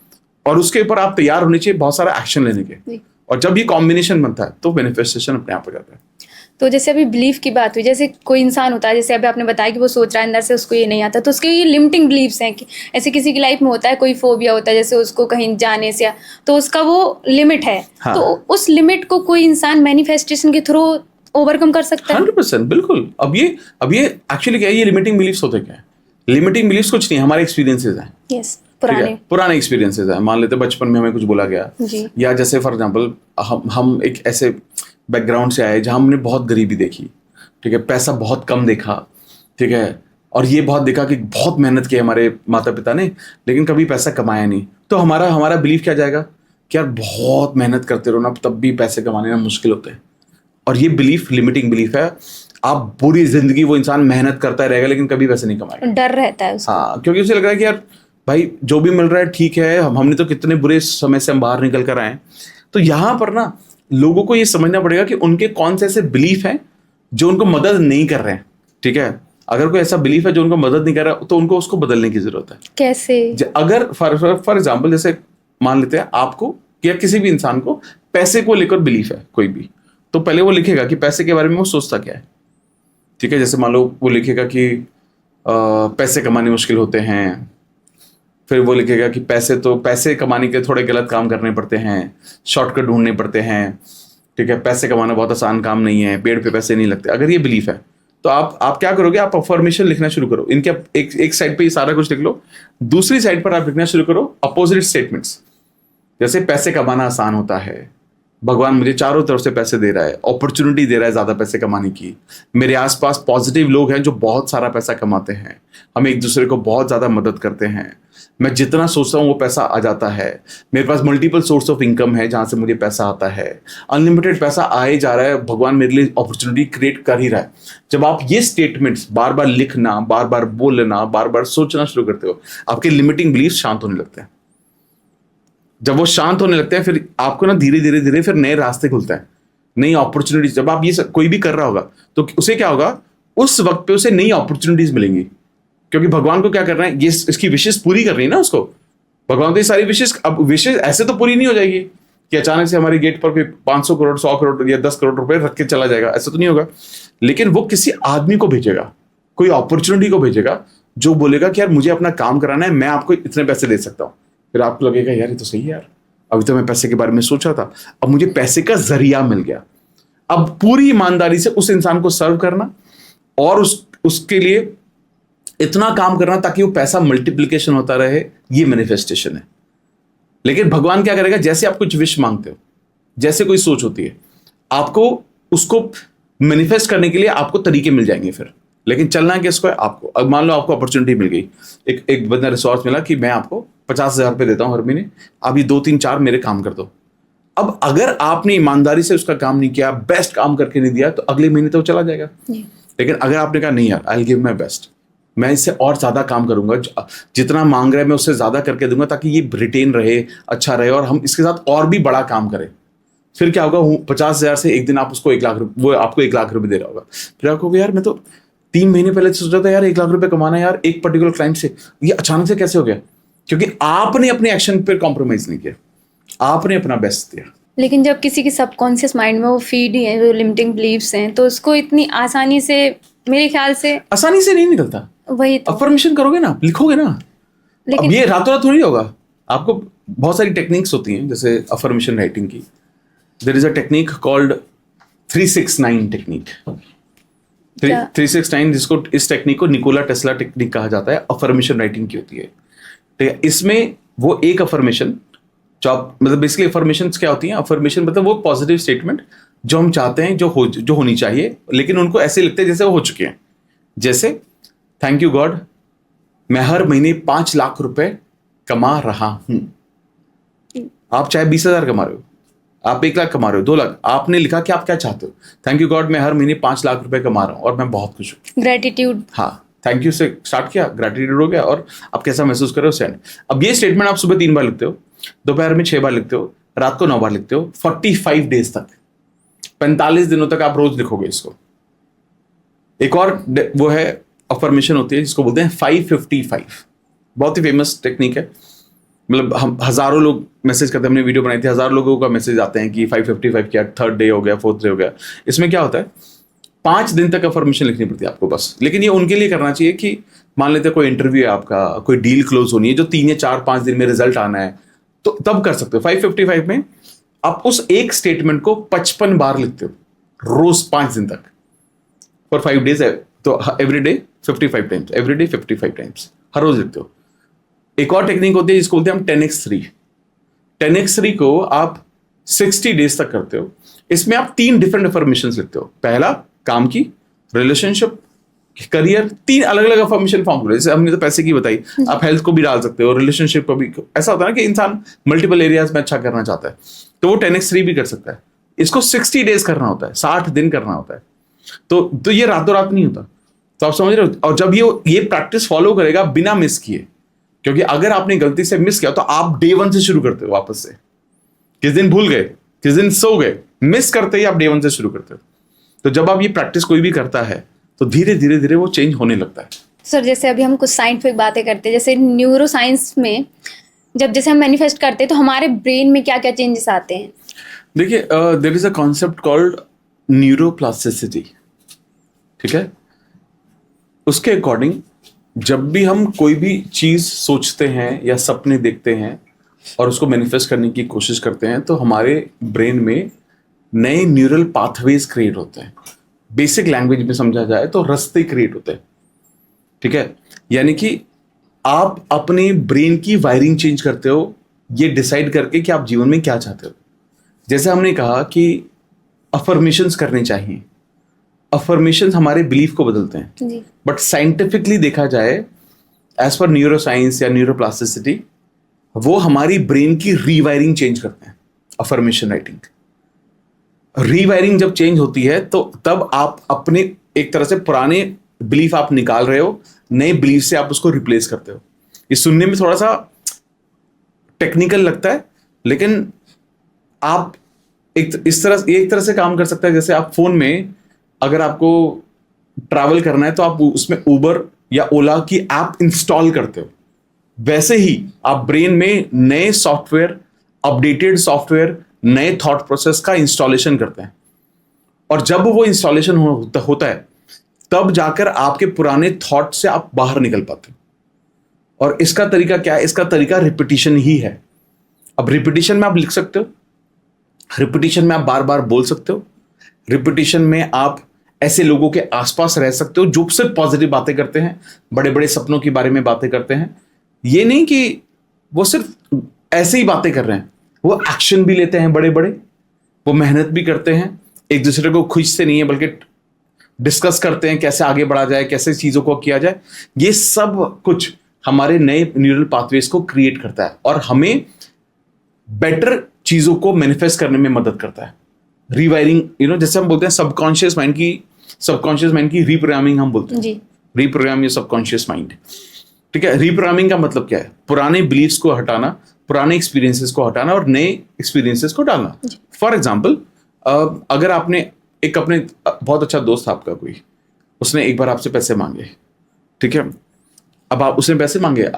और उसके ऊपर आप तैयार होने चाहिए बहुत सारा एक्शन लेने के। और जब ये कॉम्बिनेशन बनता है तो मैनिफेस्टेशन अपने आप हो जाता है। तो जैसे अभी बिलीफ की बात हुई, जैसे कोई इंसान होता है, जैसे अभी आपने बताया कि वो सोच रहा है अंदर से उसको ये नहीं आता, तो उसके ये लिमिटिंग बिलीफ्स हैं कि ऐसे किसी की लाइफ में होता है, कोई फोबिया होता है जैसे उसको कहीं जाने से, तो उसका वो लिमिट है। हाँ। तो उस लिमिट को कोई इंसान मैनिफेस्टेशन के थ्रू ओवरकम कर सकता है? 100% बिल्कुल। अब ये एक्चुअली क्या है, ये लिमिटिंग बिलीफ्स होते क्या है? लिमिटिंग बिलीफ्स कुछ नहीं, हमारे एक्सपीरियंसेस हैं। यस, पुराने एक्सपीरियंसेस हैं। मान लेते बचपन में हमें कुछ बोला गया, या जैसे फॉर एग्जांपल हम एक ऐसे बैकग्राउंड से आए जहां हमने बहुत गरीबी देखी, ठीक है, पैसा बहुत कम देखा, ठीक है, और ये बहुत देखा कि बहुत मेहनत की हमारे माता पिता ने लेकिन कभी पैसा कमाया नहीं। तो हमारा बिलीफ क्या जाएगा कि यार बहुत मेहनत करते रहो ना तब भी पैसे कमाने ना मुश्किल होते हैं। और ये बिलीफ लिमिटिंग बिलीफ है। आप पूरी जिंदगी वो इंसान मेहनत करता रहेगा लेकिन कभी पैसे नहीं कमाएगा, डर रहता है उसको। हाँ, क्योंकि उसे लग रहा है कि यार भाई जो भी मिल रहा है ठीक है, हमने तो कितने बुरे समय से हम बाहर निकल कर आए। तो यहाँ पर ना लोगों को ये समझना पड़ेगा कि उनके कौन से ऐसे बिलीफ हैं जो उनको मदद नहीं कर रहे हैं, ठीक है। अगर कोई ऐसा बिलीफ है जो उनको मदद नहीं कर रहा तो उनको उसको बदलने की जरूरत है। कैसे? अगर फॉर एग्जाम्पल जैसे मान लेते हैं आपको या किसी भी इंसान को पैसे को लेकर बिलीफ है कोई भी, तो पहले वो लिखेगा कि पैसे के बारे में वो सोचता क्या है, ठीक है। जैसे मान लो वो लिखेगा कि पैसे कमाने मुश्किल होते हैं, फिर वो लिखेगा कि पैसे कमाने के थोड़े गलत काम करने पड़ते हैं, शॉर्टकट ढूंढने पड़ते हैं, ठीक है, पैसे कमाना बहुत आसान काम नहीं है, पेड़ पे पैसे नहीं लगते। अगर ये बिलीफ है तो आप क्या करोगे, आप अफर्मेशन लिखना शुरू करो। इनके एक साइड पे ये सारा कुछ लिख लो, दूसरी साइड पर आप लिखना शुरू करो अपोजिट स्टेटमेंट्स। जैसे पैसे कमाना आसान होता है, भगवान मुझे चारों तरफ से पैसे दे रहा है, अपॉर्चुनिटी दे रहा है ज्यादा पैसे कमाने की, मेरे आसपास पॉजिटिव लोग हैं जो बहुत सारा पैसा कमाते हैं, हम एक दूसरे को बहुत ज्यादा मदद करते हैं, मैं जितना सोचता हूँ वो पैसा आ जाता है, मेरे पास मल्टीपल सोर्स ऑफ इनकम है जहां से मुझे पैसा आता है, अनलिमिटेड पैसा आए जा रहा है, भगवान मेरे लिए अपॉर्चुनिटी क्रिएट कर ही रहा है। जब आप ये स्टेटमेंट्स बार बार लिखना, बार बार बोलना, बार बार सोचना शुरू करते हो, आपके लिमिटिंग बिलीफ शांत होने लगते हैं। जब वो शांत होने लगते हैं फिर आपको ना धीरे धीरे धीरे फिर नए रास्ते खुलते हैं, नई अपॉर्चुनिटीज। जब आप ये कोई भी कर रहा होगा तो उसे क्या होगा, उस वक्त पे उसे नई अपॉर्चुनिटीज मिलेंगी, क्योंकि भगवान को क्या करना है, ये इसकी विशेष पूरी करनी है ना उसको। भगवान तो ये सारी विशेष, अब विशेष ऐसे तो पूरी नहीं हो जाएगी कि अचानक से हमारे गेट पर 500 करोड़ 100 करोड़ या 10 करोड़ रुपए रख के चला जाएगा, ऐसा तो नहीं होगा। लेकिन वो किसी आदमी को भेजेगा, कोई अपॉर्चुनिटी को भेजेगा जो बोलेगा कि यार मुझे अपना काम कराना है, मैं आपको इतने पैसे दे सकता हूँ। फिर आपको लगेगा यार ये तो सही है यार, अभी तो मैं पैसे के बारे में सोचा था, अब मुझे पैसे का जरिया मिल गया। अब पूरी ईमानदारी से उस इंसान को सर्व करना और उसके लिए इतना काम करना ताकि वो पैसा मल्टीप्लिकेशन होता रहे, ये मैनिफेस्टेशन है। लेकिन भगवान क्या करेगा, जैसे आप कुछ विश मांगते हो, जैसे कोई सोच होती है, आपको उसको मैनिफेस्ट करने के लिए आपको तरीके मिल जाएंगे फिर। लेकिन चलना है किसको है, आपको। अब मान लो आपको अपॉर्चुनिटी मिल गई, एक बंदा रिसोर्स मिला कि मैं आपको 50,000 रुपये देता हूं हर महीने, आप ये 2-3-4 मेरे काम कर दो। अब अगर आपने ईमानदारी से उसका काम नहीं किया, बेस्ट काम करके नहीं दिया, तो अगले महीने तो चला जाएगा। लेकिन अगर आपने कहा नहीं यार, I will give my best, मैं इससे और ज्यादा काम करूंगा, जितना मांग रहा है मैं उससे ज्यादा करके दूंगा ताकि ये रिटेन रहे, अच्छा रहे, और हम इसके साथ और भी बड़ा काम करें। फिर क्या होगा, 50,000 से एक दिन आप उसको 1 लाख रुपये, वो आपको 1 लाख रुपये दे रहा होगा। फिर आपको यार मैं तो 3 महीने पहले सोचा था यार 1 लाख रुपये कमाना यार एक पर्टिकुलर क्लाइंट से, ये अचानक से कैसे हो गया? क्योंकि आपने अपने एक्शन पर कॉम्प्रोमाइज नहीं किया, आपने अपना बेस्ट दिया। लेकिन जब किसी की सबकॉन्शियस माइंड में वो फीड ही है, वो लिमिटिंग बिलीव्स हैं, तो उसको इतनी आसानी से, मेरे ख्याल से आसानी से नहीं निकलता। वही तो अफर्मेशन करोगे ना, लिखोगे ना, लेकिन अब ये रातों रात थोड़ी होगा, आपको बहुत सारी टेक्निक्स होती हैं जैसे अफर्मेशन राइटिंग की. There is a technique called 369 technique. क्या? 369, जिसको इस टेक्निक को निकोला टेस्ला टेक्निक कहा जाता है, अफर्मेशन राइटिंग की होती है. ठीक है, इसमें वो एक अफर्मेशन जो आप मतलब बेसिकली अफर्मेशन क्या होती हैं, अफर्मेशन मतलब वो पॉजिटिव स्टेटमेंट जो हम चाहते हैं जो होनी चाहिए, लेकिन उनको ऐसे लगते हैं जैसे वो हो चुके हैं. जैसे थैंक यू गॉड, मैं हर महीने 5 लाख रुपए कमा रहा हूं. आप चाहे 20,000 कमा रहे हो, आप 1 लाख कमा रहे हो, 2 लाख, आपने लिखा कि आप क्या चाहते हो. थैंक यू गॉड, मैं हर महीने 5 लाख रुपए कमा रहा हूं और मैं बहुत खुश हूं. ग्रेटिट्यूड. हाँ, थैंक यू से स्टार्ट किया, ग्रेटिट्यूड हो गया, और आप कैसा महसूस कर रहे हो सेंड. अब ये स्टेटमेंट आप सुबह 3 बार लिखते हो, दोपहर में 6 बार लिखते हो, रात को 9 बार लिखते हो, 45 डेज तक, 45 दिनों तक आप रोज लिखोगे इसको. एक और वो है अफर्मेशन होती है जिसको बोलते हैं 555. बहुत ही फेमस टेक्निक है. मतलब हम हजारों लोग मैसेज करते हैं, हमने वीडियो बनाई थी, हजारों लोगों का मैसेज आते हैं कि 555 किया, 3rd डे हो गया, 4th डे हो गया. इसमें क्या होता है, 5 दिन तक अफर्मेशन लिखनी पड़ती है आपको बस. लेकिन ये उनके लिए करना चाहिए कि मान लेते हैं कोई इंटरव्यू है आपका, कोई डील क्लोज होनी है जो 3 या 4-5 दिन में रिजल्ट आना है, तो तब कर सकते हो. 555 में आप उस एक स्टेटमेंट को 55 बार लिखते हो रोज 5 दिन तक, फॉर 5 डेज. तो every day 55 times, every day 55 times, हर रोज लिखते हो. एक और टेक्निक होती है जिसको बोलते हैं हम 10x3. 10x3 को आप 60 डेज तक करते हो. इसमें आप 3 डिफरेंट अफर्मेशन लिखते हो. पहला काम की, रिलेशनशिप, करियर, 3 अलग अलग अफर्मेशन फॉर्म करो. जैसे हमने तो पैसे की बताई, आप हेल्थ को भी डाल सकते हो, रिलेशनशिप को भी. ऐसा होता है ना कि इंसान मल्टीपल एरियाज में अच्छा करना चाहता है, तो वो 10x3 भी कर सकता है. इसको 60 डेज करना होता है, 60 दिन करना होता है. तो ये रातों रात नहीं होता. तो आप समझ रहे हो. और जब ये प्रैक्टिस फॉलो करेगा बिना मिस किए, क्योंकि अगर आपने गलती से मिस किया तो आप डे 1 से शुरू करते हो वापस से. किस दिन भूल गए, किस दिन सो गए, मिस करते ही आप डे 1 से शुरू करते हो. तो जब आप ये प्रैक्टिस कोई भी करता है तो धीरे धीरे धीरे वो चेंज होने लगता है. सर जैसे अभी हम कुछ साइंटिफिक बातें करते हैं, जैसे न्यूरो साइंस में जब जैसे हम मैनिफेस्ट करते हैं तो हमारे ब्रेन में क्या क्या चेंजेस आते हैं. देखिए, there is a concept called neuroplasticity. ठीक है, उसके अकॉर्डिंग जब भी हम कोई भी चीज सोचते हैं या सपने देखते हैं और उसको मैनिफेस्ट करने की कोशिश करते हैं, तो हमारे ब्रेन में नए न्यूरल पाथवेज क्रिएट होते हैं. बेसिक लैंग्वेज में समझा जाए तो रास्ते क्रिएट होते हैं. ठीक है, यानी कि आप अपने ब्रेन की वायरिंग चेंज करते हो ये डिसाइड करके कि आप जीवन में क्या चाहते हो. जैसे हमने कहा कि अफर्मेशंस करने चाहिए. अफर्मेशंस हमारे बिलीफ को बदलते हैं, जी. बट साइंटिफिकली देखा जाए, एज पर न्यूरो साइंस या न्यूरोप्लास्टिसिटी, वो हमारी ब्रेन की रीवायरिंग चेंज करते हैं. अफर्मेशन राइटिंग रीवायरिंग जब चेंज होती है तो तब आप अपने एक तरह से पुराने बिलीफ आप निकाल रहे हो, नए बिलीफ से आप उसको रिप्लेस करते हो. ये सुनने में थोड़ा सा टेक्निकल लगता है, लेकिन आप एक तरह से काम कर सकता है. जैसे आप फोन में अगर आपको ट्रैवल करना है तो आप उसमें उबर या ओला की ऐप इंस्टॉल करते हो, वैसे ही आप ब्रेन में नए सॉफ्टवेयर, अपडेटेड सॉफ्टवेयर, नए थॉट प्रोसेस का इंस्टॉलेशन करते हैं. और जब वो इंस्टॉलेशन होता है तब जाकर आपके पुराने थॉट से आप बाहर निकल पाते हो. और इसका तरीका क्या है? इसका तरीका रिपीटिशन ही है. अब रिपीटिशन में आप लिख सकते हो, रिपीटिशन में आप बार बार बोल सकते हो, रिपीटिशन में आप ऐसे लोगों के आसपास रह सकते हो जो सिर्फ पॉजिटिव बातें करते हैं, बड़े बड़े सपनों के बारे में बातें करते हैं. ये नहीं कि वो सिर्फ ऐसे ही बातें कर रहे हैं, वो एक्शन भी लेते हैं बड़े बड़े, वो मेहनत भी करते हैं, एक दूसरे को खींचते नहीं है बल्कि डिस्कस करते हैं कैसे आगे बढ़ा जाए, कैसे चीजों को किया जाए. ये सब कुछ हमारे नए न्यूरल पाथवेज को क्रिएट करता है और हमें बेटर चीजों को मैनिफेस्ट करने में मदद करता है. रीवायरिंग, जैसे हम बोलते हैं सबकॉन्शियस माइंड की रीप्रोग्रामिंग हम बोलते हैं. जी. Reprogram your subconscious mind. ठीक है, रीप्रोग्रामिंग का मतलब क्या है? पुराने बिलीफ्स को हटाना, पुराने एक्सपीरियंसेस को हटाना और नए एक्सपीरियंसेस को डालना. फॉर एग्जाम्पल, अगर आपने अपने बहुत अच्छा दोस्त आपका कोई, उसने एक बार आपसे पैसे मांगे. ठीक है, अब उसने पैसे मांगे,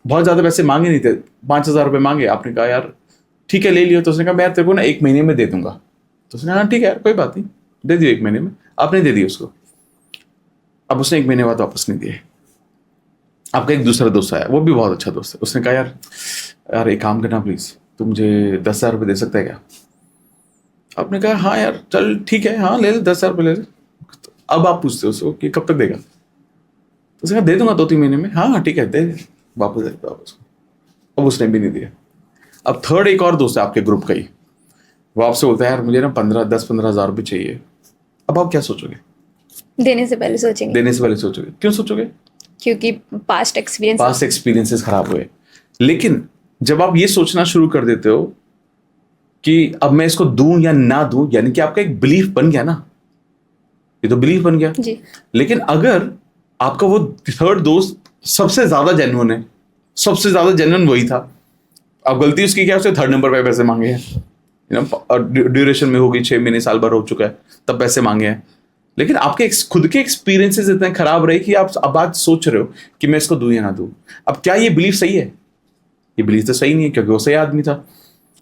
बहुत ज्यादा पैसे मांगे नहीं थे, 5,000 रुपये मांगे. आपने कहा यार ठीक है ले लियो. तो उसने कहा मैं यार तेरे को ना 1 महीने में दे दूंगा. तो उसने कहा ठीक है यार कोई बात नहीं, दे दियो 1 महीने में. आपने दे दिया उसको. अब उसने 1 महीने बाद वापस नहीं दिए. आपका एक दूसरा दोस्त आया, वो भी बहुत अच्छा दोस्त है, उसने कहा यार एक काम करना प्लीज, तू मुझे 10,000 रुपये दे सकता है क्या? आपने कहा हाँ यार चल ठीक है, हाँ ले ले 10,000 रुपये ले ले। अब आप पूछते हो उसको कि कब तक देगा, तो उसने कहा दे दूंगा 2-3 महीने में। हाँ ठीक है दे, वापस दे दो उसको। अब उसने भी नहीं दिया। अब थर्ड एक और दोस्त है आपके ग्रुप का ही, वो आपसे बोलता है यार मुझे ना 10-15 हज़ार रुपये चाहिए। अब आप क्या सोचोगे? देने से पहले सोचेंगे, देने से पहले सोचोगे। क्यों सोचोगे? क्योंकि पास्ट एक्सपीरियंसेस खराब हुए। लेकिन जब आप ये सोचना शुरू कर देते हो कि अब मैं इसको दूं या ना दूं, यानी कि आपका एक बिलीफ बन गया ना, ये तो बिलीफ बन गया जी। लेकिन अगर आपका वो थर्ड दोस्त सबसे ज्यादा जेन्युइन है, सबसे ज्यादा जेन्युइन वही था, अब गलती उसकी क्या, उसने थर्ड नंबर पे पैसे मांगे हैं, ड्यूरेशन में होगी 6 महीने साल भर हो चुका है तब पैसे मांगे हैं, लेकिन आपके खुद के एक्सपीरियंसेस इतने खराब रहे कि आप अब आज सोच रहे हो कि मैं इसको दूं या ना दूं। अब क्या ये बिलीफ सही है? ये बिलीफ तो सही नहीं है, क्योंकि वो सही आदमी था,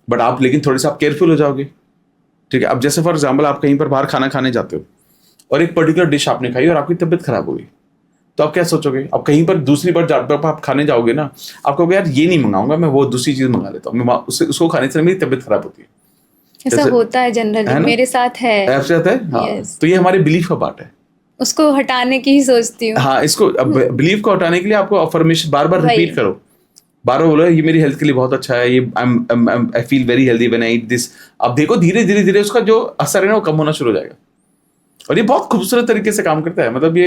बट आप लेकिन थोड़े से आप केयरफुल हो जाओगे। ठीक है, अब जैसे फॉर एग्जाम्पल आप कहीं पर बाहर खाना खाने जाते हो और एक पर्टिकुलर डिश आपने खाई और आपकी तबीयत खराब हो गई, तो आप क्या सोचोगे? आप कहीं पर दूसरी बार आप खाने जाओगे ना, आप कहोगे यार ये नहीं मंगाऊंगा, मैं वो दूसरी चीज मंगा लेता हूँ, मैं उसको खाने से मेरी तबीयत खराब होती है। ऐसा होता है जनरली, मेरे साथ है। ऐसे आता है हाँ। Yes. तो ये हमारे बिलीफ का पार्ट है, उसको हटाने की ही सोचती हूँ। हाँ, इसको बिलीफ को हटाने के लिए आपको अफर्मेशन बार बार रिपीट करो, बार बार बोलो ये मेरी हेल्थ के लिए बहुत अच्छा है, ये I feel very healthy when I eat this. अब देखो धीरे धीरे उसका जो असर है ना वो कम होना शुरू हो जाएगा, और ये बहुत खूबसूरत तरीके से काम करता है। मतलब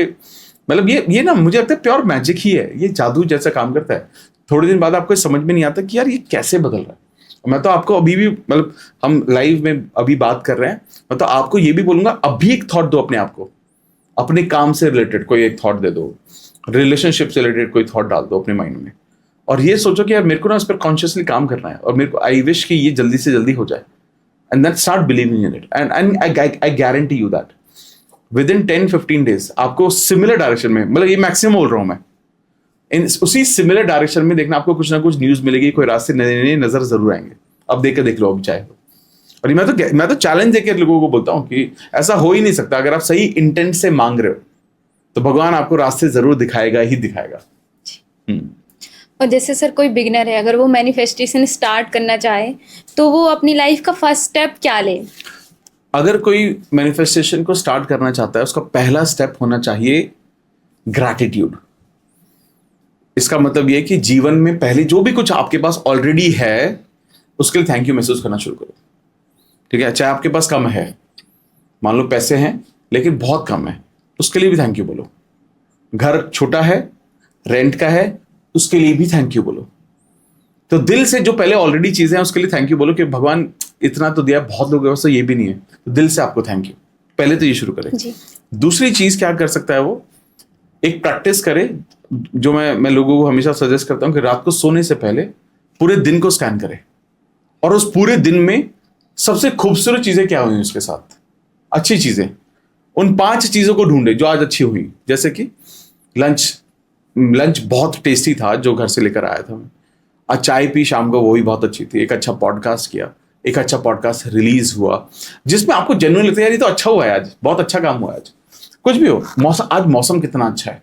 ये ना मुझे लगता है प्योर मैजिक ही है, ये जादू जैसा काम करता है। थोड़े दिन बाद आपको समझ में नहीं आता कि यार ये कैसे बदल रहा है। मैं तो आपको अभी भी, मतलब हम लाइव में अभी बात कर रहे हैं, मैं तो आपको ये भी बोलूंगा अभी एक थॉट दो अपने आप को, अपने काम से रिलेटेड कोई एक थॉट दे दो, रिलेशनशिप से रिलेटेड कोई थॉट डाल दो अपने माइंड में, और ये सोचो कि यार मेरे को ना उस पर कॉन्शियसली काम करना है, और मेरे को आई विश कि ये जल्दी से जल्दी हो जाए, and then start believing in it, and I guarantee you that within 10-15 days आपको सिमिलर डायरेक्शन में, मतलब ये मैक्सिमम बोल रहा हूं मैं, उसी सिमिलर डायरेक्शन में देखना आपको कुछ ना कुछ न्यूज मिलेगी, कोई रास्ते नए नजर जरूर आएंगे। अब देख लो अब चाहे। और मैं तो चैलेंज देकर लोगों को बोलता हूं कि ऐसा हो ही नहीं सकता, अगर आप सही इंटेंट से मांग रहे हो तो भगवान आपको रास्ते जरूर दिखाएगा ही दिखाएगा। और जैसे सर कोई बिगिनर है, अगर वो मैनिफेस्टेशन स्टार्ट करना चाहे तो वो अपनी लाइफ का फर्स्ट स्टेप क्या ले? अगर कोई मैनिफेस्टेशन को स्टार्ट करना चाहता है, उसका पहला स्टेप होना चाहिए ग्रैटिट्यूड। इसका मतलब यह कि जीवन में पहले जो भी कुछ आपके पास ऑलरेडी है उसके लिए थैंक यू महसूस करना शुरू करो। ठीक है, चाहे आपके पास कम है, मान लो पैसे हैं लेकिन बहुत कम है, उसके लिए भी थैंक यू बोलो। घर छोटा है, रेंट का है, उसके लिए भी थैंक यू बोलो। तो दिल से जो पहले ऑलरेडी चीजें हैं उसके लिए थैंक यू बोलो कि भगवान इतना तो दिया, बहुत लोगों के पास तो ये भी नहीं है, तो दिल से आपको थैंक यू, पहले तो ये शुरू करें। दूसरी चीज क्या कर सकता है वो, एक प्रैक्टिस करे जो मैं लोगों को हमेशा सजेस्ट करता हूं कि रात को सोने से पहले पूरे दिन को स्कैन करे, और उस पूरे दिन में सबसे खूबसूरत चीजें क्या हुई उसके साथ, अच्छी चीजें, उन 5 चीजों को ढूंढे जो आज अच्छी हुई। जैसे कि लंच बहुत टेस्टी था जो घर से लेकर आया था मैं, आज चाय पी शाम को, वो भी बहुत अच्छी थी। एक अच्छा पॉडकास्ट किया, एक अच्छा पॉडकास्ट रिलीज हुआ जिसमें आपको जेन्युइन लगता है यार ये तो अच्छा हुआ है, आज बहुत अच्छा काम हुआ है, आज कुछ भी हो, मौसम, आज मौसम कितना अच्छा है,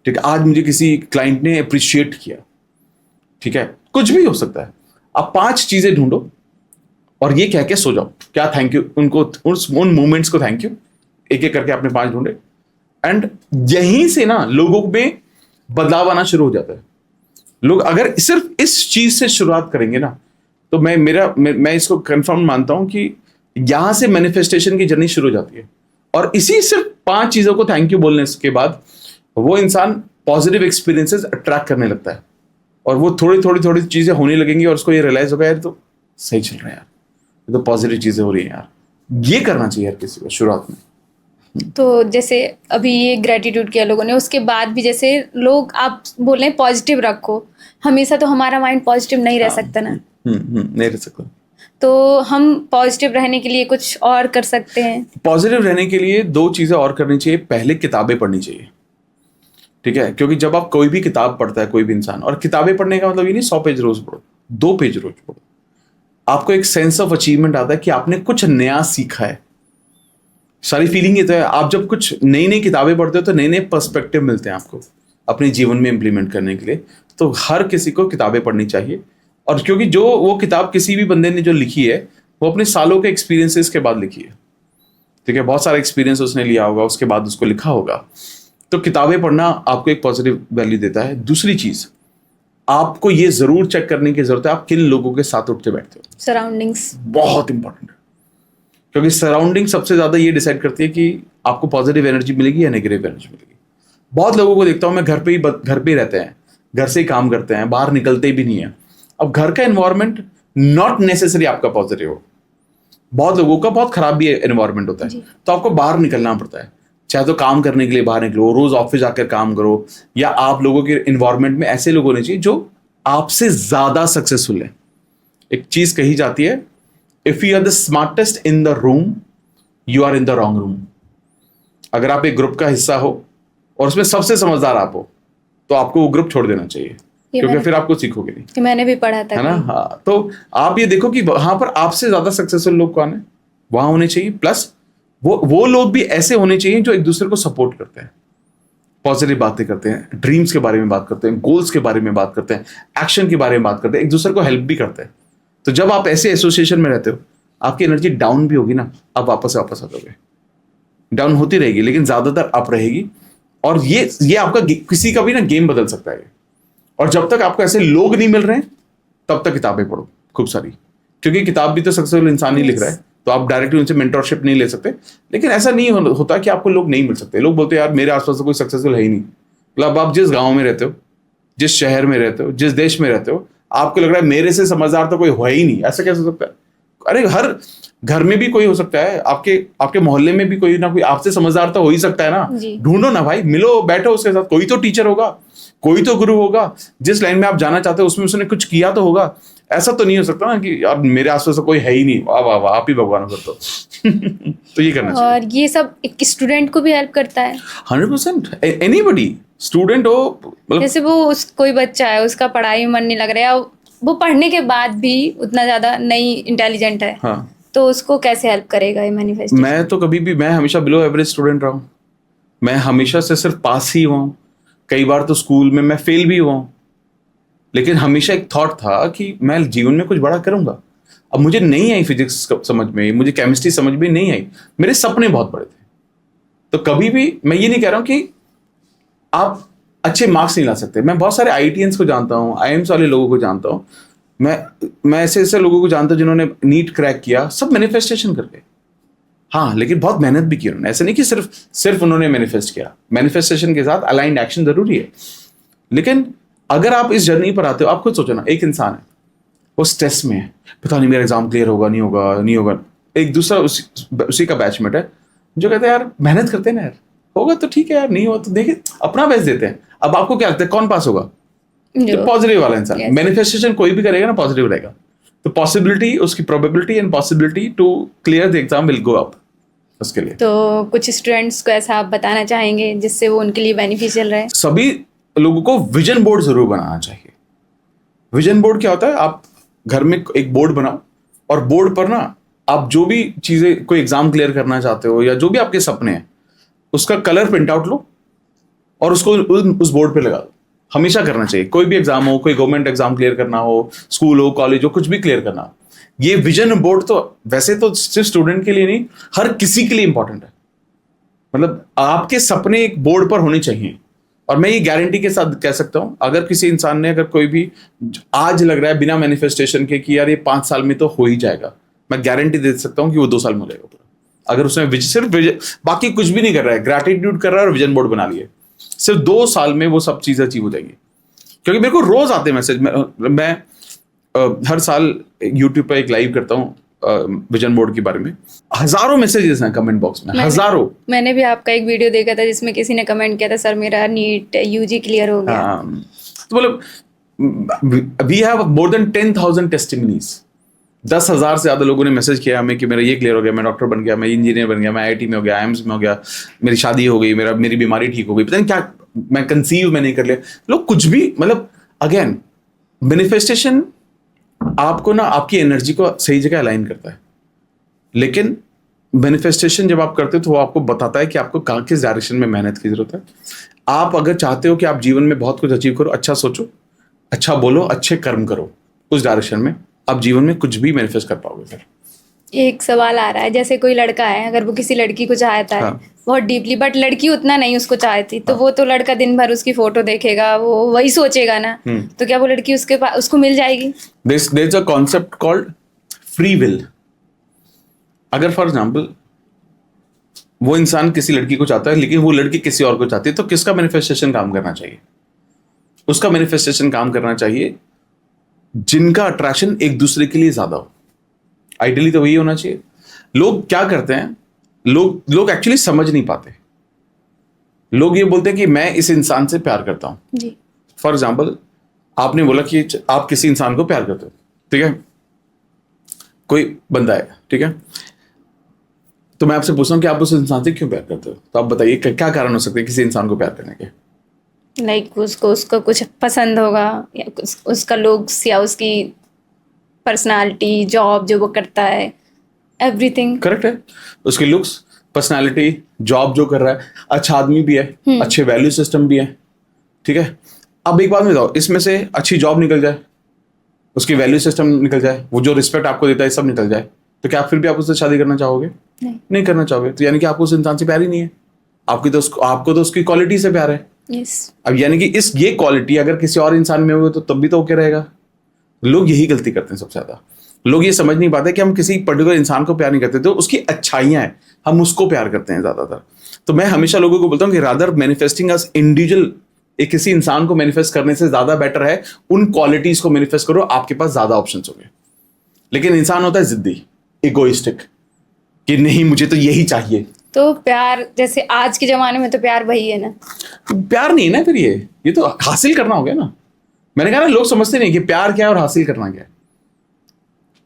ठीक है, आज मुझे किसी क्लाइंट ने अप्रिशिएट किया, ठीक है, कुछ भी हो सकता है। आप 5 चीजें ढूंढो और ये कह के सो जाओ क्या थैंक यू, उनको उन मोमेंट्स को थैंक यू, एक एक करके आपने 5 ढूंढे, एंड यहीं से ना लोगों में बदलाव आना शुरू हो जाता है। लोग अगर सिर्फ इस चीज से शुरुआत करेंगे ना, तो मैं इसको कंफर्म मानता हूं कि यहां से मैनिफेस्टेशन की जर्नी शुरू हो जाती है। और इसी सिर्फ 5 चीजों को थैंक यू बोलने के बाद वो इंसान पॉजिटिव एक्सपीरियंसेस अट्रैक्ट करने लगता है, और वो थोड़ी चीजें होने लगेंगी और उसको ये रियलाइज होगा यार तो सही चल रहा है यार, ये तो पॉजिटिव चीजें हो रही है यार। ये करना चाहिए यार किसी को शुरुआत में। तो जैसे अभी ये ग्रेटिट्यूड किया लोगों ने, उसके बाद भी जैसे लोग आप बोल रहे हैं पॉजिटिव रखो, हमेशा तो हमारा माइंड पॉजिटिव नहीं रह सकता ना। नहीं रह सकता। तो हम पॉजिटिव रहने के लिए कुछ और कर सकते हैं? पॉजिटिव रहने के लिए 2 चीजें और करनी चाहिए। पहले किताबें पढ़नी चाहिए, ठीक है, क्योंकि जब आप कोई भी किताब पढ़ता है कोई भी इंसान, और किताबें पढ़ने का मतलब ये नहीं 100 पेज रोज पढ़ो, 2 पेज रोज पढ़ो, आपको एक सेंस ऑफ अचीवमेंट आता है कि आपने कुछ नया सीखा है। सारी फीलिंग ये तो है, आप जब कुछ नई किताबें पढ़ते हो तो नए पर्सपेक्टिव मिलते हैं आपको, अपने जीवन में इम्प्लीमेंट करने के लिए, तो हर किसी को किताबें पढ़नी चाहिए। और क्योंकि जो वो किताब किसी भी बंदे ने जो लिखी है वो अपने सालों के एक्सपीरियंसेस के बाद लिखी है, ठीक है, बहुत सारा एक्सपीरियंस उसने लिया होगा, उसके बाद उसको लिखा होगा। तो किताबें पढ़ना आपको एक पॉजिटिव वैल्यू देता है। दूसरी चीज, आपको ये जरूर चेक करने की जरूरत है आप किन लोगों के साथ उठते बैठते हो। सराउंडिंग्स बहुत इंपॉर्टेंट है, क्योंकि सराउंडिंग सबसे ज्यादा ये डिसाइड करती है कि आपको पॉजिटिव एनर्जी मिलेगी या नेगेटिव एनर्जी मिलेगी। बहुत लोगों को देखता हूं मैं, घर पे ही रहते हैं, घर से ही काम करते हैं, बाहर निकलते भी नहीं है। अब घर का एनवायरनमेंट नॉट नेसेसरी आपका पॉजिटिव हो, बहुत लोगों का बहुत खराब भी एनवायरनमेंट होता है, तो आपको बाहर निकलना पड़ता है। चाहे तो काम करने के लिए बाहर निकलो, रोज ऑफिस जाकर काम करो, या आप लोगों के एनवायरनमेंट में ऐसे लोग होने चाहिए जो आपसे ज्यादा सक्सेसफुल है। एक चीज कही जाती है, if you are the smartest in the room you are in the wrong room. अगर आप एक ग्रुप का हिस्सा हो और उसमें सबसे समझदार आप हो, तो आपको वो ग्रुप छोड़ देना चाहिए, क्योंकि फिर आपको सीखोगे नहीं। ये मैंने भी पढ़ा था, है ना। हाँ, तो आप ये देखो कि वहां पर आपसे ज्यादा सक्सेसफुल लोग कौन है, वहां होने चाहिए। प्लस वो लोग भी ऐसे होने चाहिए जो एक दूसरे को सपोर्ट करते हैं, पॉजिटिव बातें करते हैं, ड्रीम्स के बारे में बात करते हैं, गोल्स के बारे में बात करते हैं, एक्शन के बारे में बात करते हैं, एक दूसरे को हेल्प भी करते हैं। तो जब आप ऐसे एसोसिएशन में रहते हो, आपकी एनर्जी डाउन भी होगी ना, आप वापस आ जाओगे। डाउन होती रहेगी लेकिन ज्यादातर अप रहेगी। और ये आपका किसी का भी ना गेम बदल सकता है। और जब तक आपको ऐसे लोग नहीं मिल रहे हैं, तब तक किताबें पढ़ो खूब सारी, क्योंकि किताब भी तो सक्सेसफुल इंसान ही लिख रहा है, तो आप डायरेक्टली उनसे मेंटरशिप नहीं ले सकते। लेकिन ऐसा नहीं होता कि आपको लोग नहीं मिल सकते। लोग बोलते हैं यार मेरे आसपास तो कोई सक्सेसफुल है ही नहीं। मतलब आप जिस गांव में रहते हो, जिस शहर में रहते हो, जिस देश में रहते हो, आपको लग रहा है मेरे से समझदार तो कोई हो ही नहीं, ऐसा कैसे हो सकता है? अरे हर घर में भी कोई हो सकता है, आपके मोहल्ले में भी कोई ना कोई आपसे समझदार तो हो ही सकता है ना। ढूंढो ना भाई, मिलो, बैठो उसके साथ। कोई तो टीचर होगा, कोई तो गुरु होगा, जिस लाइन में आप जाना चाहते हो उसमें उसने कुछ किया तो होगा। ऐसा तो नहीं हो सकता ना कि यार मेरे आसपास तो कोई है ही नहीं, वाह वाह वाह, आप ही भगवान कर दो। तो ये करना चाहिए। और ये सब एक स्टूडेंट को भी हेल्प करता है 100%। एनीबडी, स्टूडेंट हो, मतलब जैसे वो कोई बच्चा है, उसका पढ़ाई में मन नहीं लग रहा है, वो पढ़ने के बाद भी उतना ज्यादा नहीं इंटेलिजेंट है, हाँ, तो उसको कैसे हेल्प करेगा ये मैनिफेस्टेशन? मैं हमेशा बिलो एवरेज स्टूडेंट रहा हूँ। मैं हमेशा से सिर्फ पास ही हुआ हूँ। कई बार तो स्कूल में मैं फेल भी हुआ हूँ, लेकिन हमेशा एक थॉट था कि मैं जीवन में कुछ बड़ा करूंगा। अब मुझे नहीं आई फिजिक्स समझ में, मुझे केमिस्ट्री समझ में नहीं आई, मेरे सपने बहुत बड़े थे। तो कभी भी मैं ये नहीं कह रहा हूं कि आप अच्छे मार्क्स नहीं ला सकते। मैं बहुत सारे आईआईटीएंस को जानता हूँ, आईएम्स वाले लोगों को जानता हूँ, मैं ऐसे लोगों को जानता हूँ जिन्होंने नीट क्रैक किया, सब मैनिफेस्टेशन करके। हाँ, लेकिन बहुत मेहनत भी की उन्होंने। ऐसा नहीं कि सिर्फ उन्होंने मैनिफेस्ट किया, मैनिफेस्टेशन के साथ अलाइंड एक्शन जरूरी है। लेकिन अगर आप इस जर्नी पर आते हो, आप खुद सोचो ना, एक इंसान है, वो स्ट्रेस में है, पता नहीं मेरा एग्जाम क्लियर होगा नहीं होगा। एक दूसरा उसी का बैचमेट है जो कहता है यार मेहनत करते हैं ना यार, होगा तो ठीक है यार, नहीं हुआ तो देखिए, अपना बेस्ट देते हैं। अब आपको क्या लगता है कौन पास होगा? तो पॉजिटिव वाला इंसान। मैनिफेस्टेशन कोई भी करेगा ना, पॉजिटिव रहेगा। तो पॉसिबिलिटी, उसकी probability and possibility to clear the exam will go up उसके लिए। तो कुछ स्टूडेंट्स को ऐसा आप बताना चाहेंगे जिससे वो उनके लिए बेनिफिशियल रहे? सभी लोगों को विजन बोर्ड जरूर बनाना चाहिए। विजन बोर्ड क्या होता है? आप घर में एक बोर्ड बनाओ और बोर्ड पर ना आप जो भी चीजें, कोई एग्जाम क्लियर करना चाहते हो या जो भी आपके सपने हैं, उसका कलर प्रिंट आउट लो और उसको उस बोर्ड पे लगा दो। हमेशा करना चाहिए, कोई भी एग्जाम हो, कोई गवर्नमेंट एग्जाम क्लियर करना हो, स्कूल हो, कॉलेज हो, कुछ भी क्लियर करना हो, ये विजन बोर्ड तो वैसे तो सिर्फ स्टूडेंट के लिए नहीं, हर किसी के लिए इंपॉर्टेंट है। मतलब आपके सपने एक बोर्ड पर होने चाहिए। और मैं ये गारंटी के साथ कह सकता हूं, अगर किसी इंसान ने, अगर कोई भी आज लग रहा है बिना मैनिफेस्टेशन के कि यार ये 5 साल में तो हो ही जाएगा, मैं गारंटी दे सकता हूं कि वो 2 साल में हो जाएगा। अगर उसने सिर्फ बाकी कुछ भी नहीं कर रहा है, ग्रैटिट्यूड कर रहा है और विजन बोर्ड बना लिए, सिर्फ 2 साल में वो सब चीजें अचीव हो जाएंगी। क्योंकि मेरे को रोज आते हैं मैसेज। मैं हर साल यूट्यूब पर एक लाइव करता हूँ विजन बोर्ड के बारे में। हजारों मैसेजेस हैं कमेंट बॉक्स में, हजारों। मैंने भी आपका एक वीडियो देखा था जिसमें किसी ने कमेंट किया था, सर मेरा नीट यूजी क्लियर हो गया। तो मतलब we have more than 10,000 testimonies. 10,000 से ज्यादा लोगों ने मैसेज किया हमें कि मेरा ये क्लियर हो गया, मैं डॉक्टर बन गया, मैं इंजीनियर बन गया, मैं आईआईटी में हो गया, आईएम्स में हो गया, मेरी शादी हो गई, मेरी बीमारी ठीक हो गई, पता नहीं क्या, मैं कंसीव में नहीं कर लिया। लोग कुछ भी, मतलब अगेन मैनिफेस्टेशन आपको ना आपकी एनर्जी को सही जगह अलाइन करता है। लेकिन मैनिफेस्टेशन जब आप करते हो तो वो आपको बताता है कि आपको कहाँ किस डायरेक्शन में मेहनत की जरूरत है। आप अगर चाहते हो कि आप जीवन में बहुत कुछ अचीव करो, अच्छा सोचो, अच्छा बोलो, अच्छे कर्म करो, उस डायरेक्शन में आप जीवन में कुछ भी मैनिफेस्ट कर पाओगे फिर। एक सवाल आ रहा है, जैसे कोई लड़का है, अगर वो किसी लड़की को चाहता है हाँ। बहुत डीपली, बट लड़की उतना नहीं उसको चाहती, तो वो तो लड़का दिन भर उसकी फोटो देखेगा, वो वही सोचेगा ना, तो क्या वो लड़की उसके पास उसको मिल जाएगी? There is a concept called free will. अगर फॉर एग्जाम्पल वो इंसान किसी लड़की को चाहता है लेकिन वो लड़की किसी और को चाहती है, तो किसका मैनिफेस्टेशन काम करना चाहिए? उसका मैनिफेस्टेशन काम करना चाहिए जिनका अट्रैक्शन एक दूसरे के लिए ज्यादा हो। आइडियली तो वही होना चाहिए। लोग क्या करते हैं, लोग एक्चुअली समझ नहीं पाते। लोग ये बोलते हैं कि मैं इस इंसान से प्यार करता हूं। जी। फॉर एग्जाम्पल आपने बोला कि आप किसी इंसान को प्यार करते हो, ठीक है, कोई बंदा है, ठीक है, तो मैं आपसे पूछता हूँ कि आप उस इंसान से क्यों प्यार करते हो? तो आप बताइए क्या कारण हो सकते हैं किसी इंसान को प्यार करने के? लाइक उसको कुछ पसंद होगा, या उसका लुक्स, या उसकी पर्सनालिटी, जॉब जो वो करता है, एवरीथिंग। करेक्ट है। उसकी लुक्स, पर्सनालिटी, जॉब जो कर रहा है, अच्छा आदमी भी है, अच्छे वैल्यू सिस्टम भी है, ठीक है। अब एक बात में बताओ, इसमें से अच्छी जॉब निकल जाए, उसकी वैल्यू सिस्टम निकल जाए, वो जो रिस्पेक्ट आपको देता है सब निकल जाए, तो क्या फिर भी आप उससे शादी करना चाहोगे? नहीं करना चाहोगे। तो यानी कि आपको उस इंसान से प्यार ही नहीं है। आपको तो उसकी क्वालिटी से प्यार है। यस। अब यानी कि ये क्वालिटी अगर किसी और इंसान में हो तो तब भी तो ओके रहेगा। लोग यही गलती करते हैं सबसे ज्यादा। लोग ये समझ नहीं पाते कि हम किसी पर्टिकुलर इंसान को प्यार नहीं करते, तो उसकी अच्छाइयां हैं, हम उसको प्यार करते हैं ज्यादातर। तो मैं हमेशा लोगों को बोलता हूँ कि रादर मैनिफेस्टिंग एज इंडिविजुअल, एक किसी इंसान को मैनिफेस्ट करने से ज्यादा बेटर है उन क्वालिटीज को मैनिफेस्ट करो, आपके पास ज्यादा ऑप्शंस होंगे। लेकिन इंसान होता है जिद्दी, इगोइस्टिक, कि नहीं मुझे तो यही चाहिए। तो प्यार, जैसे आज के जमाने में तो प्यार वही है ना? प्यार नहीं है ना फिर, ये तो हासिल करना हो गया ना। मैंने कहा ना, लोग समझते नहीं कि प्यार क्या है और हासिल करना क्या है,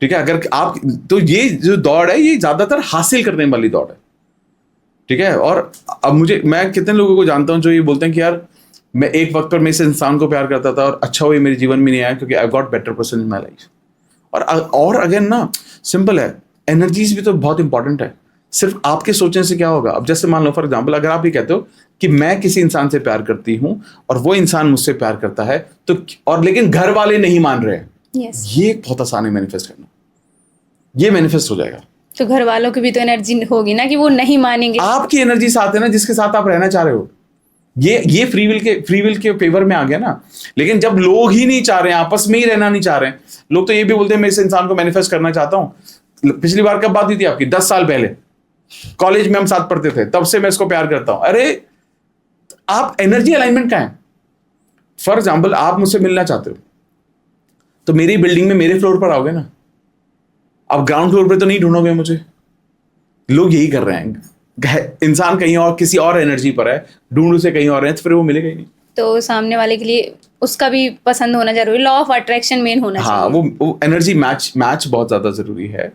ठीक है। अगर आप, तो ये जो दौड़ है ये ज्यादातर हासिल करने वाली दौड़ है, ठीक है। और अब मैं कितने लोगों को जानता हूं जो ये बोलते हैं कि यार मैं एक वक्त पर मैं इस इंसान को प्यार करता था और अच्छा हुआ मेरे जीवन में नहीं आया क्योंकि I got better person in my life. और अगेन ना, सिंपल है, एनर्जीज भी तो बहुत इंपॉर्टेंट है। सिर्फ आपके सोचने से क्या होगा? अब जैसे मान लो फॉर एग्जाम्पल, अगर आप ये कहते हो कि मैं किसी इंसान से प्यार करती हूं और वो इंसान मुझसे प्यार करता है, तो और लेकिन घर वाले नहीं मान रहे हैं, yes. ये बहुत आसान है मैनिफेस्ट करना, ये मैनिफेस्ट हो जाएगा। तो घर वालों की भी तो एनर्जी होगी ना कि वो नहीं मानेंगे। आपकी एनर्जी साथ है ना, जिसके साथ आप रहना चाह रहे हो। ये फ्री विल के फेवर में आ गया ना। लेकिन जब लोग ही नहीं चाह रहे हैं, आपस में ही रहना नहीं चाह रहे हैं, लोग तो ये भी बोलते हैं मैं इस इंसान को मैनिफेस्ट करना चाहता हूं। पिछली बार कब बात हुई थी आपकी? 10 साल पहले, कॉलेज में हम साथ पढ़ते थे, तब से मैं इसको प्यार करता हूं। अरे आप एनर्जी अलाइनमेंट का है। फॉर एग्जाम्पल आप मुझसे मिलना चाहते हो तो मेरी बिल्डिंग में मेरे फ्लोर पर आओगे ना, आप ग्राउंड फ्लोर पे तो नहीं ढूंढोगे मुझे। लोग यही कर रहे हैं, इंसान कहीं और किसी और एनर्जी पर है, ढूंढ उसे कहीं और है, तो फिर वो मिलेगा ही नहीं। तो सामने वाले के लिए उसका भी पसंद होना जरूरी, लॉ ऑफ अट्रैक्शन मेन होना चाहिए। हाँ, वो एनर्जी मैच बहुत ज्यादा जरूरी है।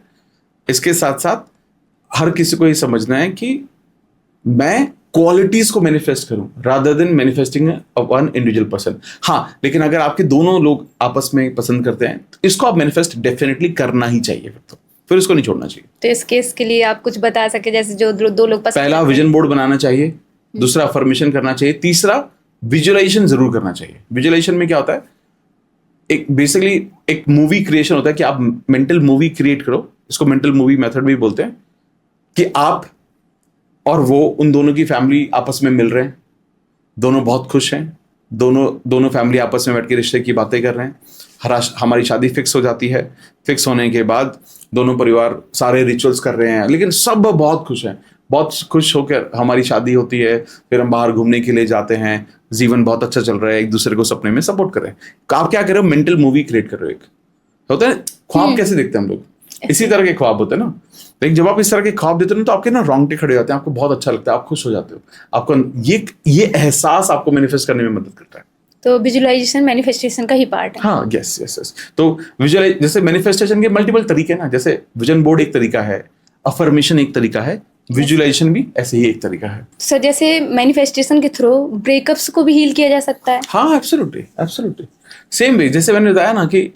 इसके साथ साथ हर किसी को ये समझना है कि मैं क्वालिटीज को मैनिफेस्ट करूं rather than manifesting one individual person. हाँ, लेकिन अगर आपके दोनों लोग आपस में पसंद करते हैं तो इसको आप मैनिफेस्ट डेफिनेटली करना ही चाहिए, फिर उसको नहीं छोड़ना चाहिए। तो इस केस के लिए आप कुछ बता सके, जैसे जो दो लोग पसंद पहला, विजन बोर्ड बनाना चाहिए। दूसरा, अफर्मेशन करना चाहिए। तीसरा, विजुअलाइजेशन जरूर करना चाहिए। विजुअलाइजेशन में क्या होता है, एक बेसिकली एक मूवी क्रिएशन होता है कि आप मेंटल मूवी क्रिएट करो। इसको मेंटल मूवी मेथड भी बोलते हैं, कि आप और वो, उन दोनों की फैमिली आपस में मिल रहे हैं, दोनों बहुत खुश हैं, दोनों फैमिली आपस में बैठ के रिश्ते की बातें कर रहे हैं। हमारी शादी फिक्स हो जाती है। फिक्स होने के बाद दोनों परिवार सारे रिचुअल्स कर रहे हैं, लेकिन सब बहुत खुश हैं। बहुत खुश होकर हमारी शादी होती है, फिर हम बाहर घूमने के लिए जाते हैं, जीवन बहुत अच्छा चल रहा है, एक दूसरे को सपने में सपोर्ट कर रहे हैं। आप क्या कर रहे हो? मेंटल मूवी क्रिएट कर रहे हो। एक होता है ख्वाब, कैसे देखते हैं हम लोग, इसी तरह के ख्वाब होते हैं ना। लेकिन जब आप इस तरह के ख्वाब देते हो ना, तो आपके ना रोंगटे खड़े हो जाते हैं, आपको बहुत अच्छा लगता है, आप खुश हो जाते हो। आपको ये एहसास आपको मैनिफेस्ट करने में मदद करता है। तो विजुअलाइजेशन मैनिफेस्टेशन का ही पार्ट है। हाँ, यस। तो विजुअलाइज, जैसे मैनिफेस्टेशन के मल्टीपल तरीके ना, जैसे विजन बोर्ड एक तरीका है, अफर्मेशन एक तरीका है, विजुअलाइजेशन भी ऐसे ही एक तरीका है। सर, जैसे मैनिफेस्टेशन के थ्रू ब्रेकअप्स को भी हील किया जा सकता है? हाँ, एब्सोल्युटली सेम वे। जैसे मैंने बताया ना कि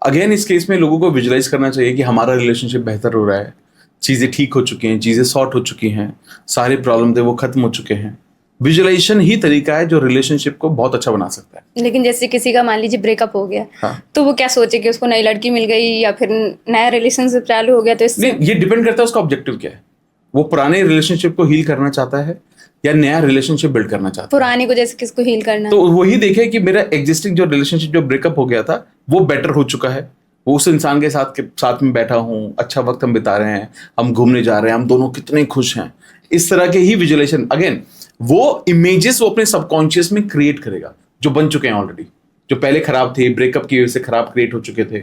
अगेन इस केस में लोगों को विजुअलाइज करना चाहिए कि हमारा रिलेशनशिप बेहतर हो रहा है, चीज़ें ठीक हो चुकी हैं, चीज़ें सॉर्ट हो चुकी हैं, सारे प्रॉब्लम थे वो खत्म हो चुके हैं, विजुअलाइजेशन ही तरीका है जो रिलेशनशिप को बहुत अच्छा बना सकता है। लेकिन जैसे किसी का मान लीजिए ब्रेकअप हो गया, हाँ। तो वो क्या सोचे कि उसको नई लड़की मिल गई या फिर नया रिलेशनशिप चालू हो गया, तो इससे नहीं, ये डिपेंड करता है उसका ऑब्जेक्टिव क्या है। वो पुराने रिलेशनशिप को हील करना चाहता है या नया रिलेशनशिप बिल्ड करना चाहता है। पुराने को जैसे किसको हील करना तो वही देखे कि मेरा एग्जिस्टिंग जो रिलेशनशिप जो ब्रेकअप हो गया था वो बेटर हो चुका है, वो उस इंसान के साथ में बैठा हूँ, अच्छा वक्त हम बिता रहे हैं, हम घूमने जा रहे हैं, हम दोनों कितने खुश हैं। इस तरह के ही विजुअलाइजेशन, अगेन वो इमेजेस वो अपने सबकॉन्शियस में क्रिएट करेगा जो बन चुके हैं ऑलरेडी, जो पहले खराब थे, ब्रेकअप की वजह से खराब क्रिएट हो चुके थे।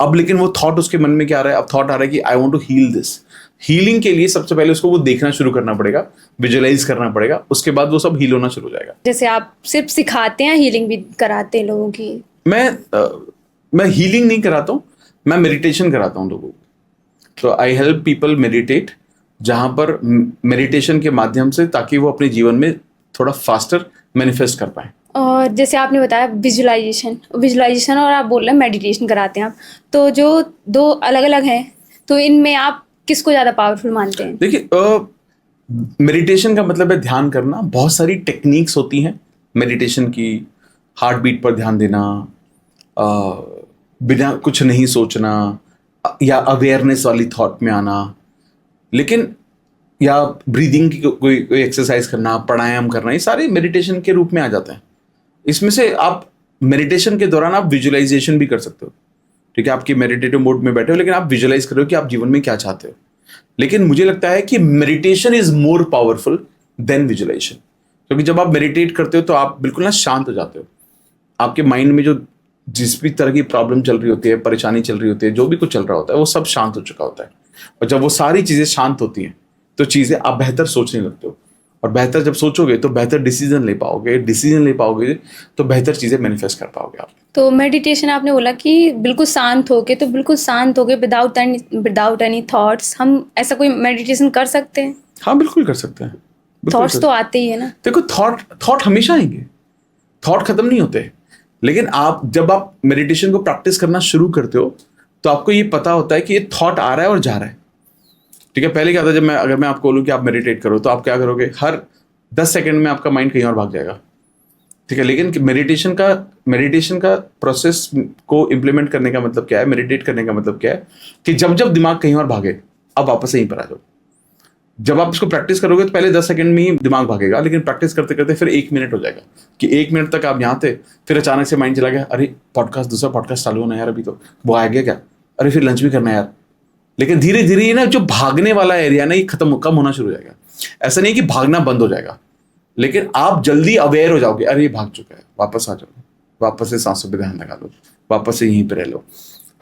अब लेकिन वो थॉट उसके मन में क्या आ रहा है, अब थॉट आ रहा है कि I want to heal this. Healing के लिए सबसे पहले उसको वो देखना शुरू करना पड़ेगा, विजुअलाइज करना पड़ेगा, उसके बाद वो सब हील होना शुरू हो जाएगा। जैसे आप सिर्फ सिखाते हैं, हीलिंग भी कराते हैं लोगों की? मैं हीलिंग नहीं कराता हूँ, मैं मेडिटेशन कराता हूँ लोगों को। तो आई हेल्प पीपल मेडिटेट, जहां पर मेडिटेशन के माध्यम से ताकि वो अपने जीवन में थोड़ा फास्टर मैनिफेस्ट कर पाए। और जैसे आपने बताया विजुअलाइजेशन और आप बोल रहे हैं मेडिटेशन कराते हैं आप, तो जो दो अलग अलग हैं, तो इनमें आप किसको ज़्यादा पावरफुल मानते हैं? देखिए, मेडिटेशन का मतलब है ध्यान करना। बहुत सारी टेक्निक्स होती हैं मेडिटेशन की, हार्ट बीट पर ध्यान देना, बिना कुछ नहीं सोचना, या अवेयरनेस वाली थॉट में आना, लेकिन या ब्रीदिंग की कोई एक्सरसाइज करना, प्राणायाम करना, ये सारे मेडिटेशन के रूप में आ जाते हैं। इसमें से आप मेडिटेशन के दौरान आप विजुअलाइजेशन भी कर सकते हो, ठीक है, आपकी मेडिटेटिव मोड में बैठे हो लेकिन आप विजुअलाइज कर रहे हो कि आप जीवन में क्या चाहते हो। लेकिन मुझे लगता है कि meditation is more powerful than visualisation, क्योंकि जब आप मेडिटेट करते हो तो आप बिल्कुल ना शांत हो जाते हो। आपके माइंड में जो जिस भी तरह की प्रॉब्लम चल रही होती है, परेशानी चल रही होती है, जो भी कुछ चल रहा होता है, वो सब शांत हो चुका होता है। और जब वो सारी चीजें शांत होती हैं तो चीजें आप बेहतर सोचने लगते हो, और बेहतर जब सोचोगे तो बेहतर डिसीजन ले पाओगे, तो बेहतर चीजें मैनिफेस्ट कर पाओगे आप। तो मेडिटेशन आपने बोला कि बिल्कुल शांत होके, तो बिल्कुल शांत होके विदाउट एनी थॉट्स हम ऐसा कोई मेडिटेशन कर सकते हैं? हाँ, बिल्कुल कर सकते हैं। थॉट्स तो आते ही है ना। देखो, थॉट हमेशा आएंगे, थॉट खत्म नहीं होते। लेकिन जब आप मेडिटेशन को प्रैक्टिस करना शुरू करते हो तो आपको ये पता होता है कि ये थॉट आ रहा है और जा रहा है, ठीक है। पहले क्या था, अगर मैं आपको बोलूं कि आप मेडिटेट करो तो आप क्या करोगे, हर 10 सेकंड में आपका माइंड कहीं और भाग जाएगा, ठीक है। लेकिन मेडिटेशन का प्रोसेस को इम्प्लीमेंट करने का मतलब क्या है, मेडिटेट करने का मतलब क्या है कि जब जब दिमाग कहीं और भागे, अब वापस यहीं पर आ जाओ। जब आप इसको प्रैक्टिस करोगे तो पहले 10 सेकंड में ही दिमाग भागेगा, लेकिन प्रैक्टिस करते करते फिर 1 मिनट हो जाएगा कि 1 मिनट तक आप यहाँ थे, फिर अचानक से माइंड चला गया, अरे दूसरा पॉडकास्ट चालू होना है यार, अभी तो वो आ गया क्या, अरे फिर लंच भी करना है यार। लेकिन धीरे धीरे ये ना जो भागने वाला एरिया ना, ये कम होना शुरू हो जाएगा। ऐसा नहीं कि भागना बंद हो जाएगा, लेकिन आप जल्दी अवेयर हो जाओगे, अरे ये भाग चुका है, वापस आ जाओ, वापस से सांसों पे ध्यान लगा लो, वापस से यहीं पे रह लो।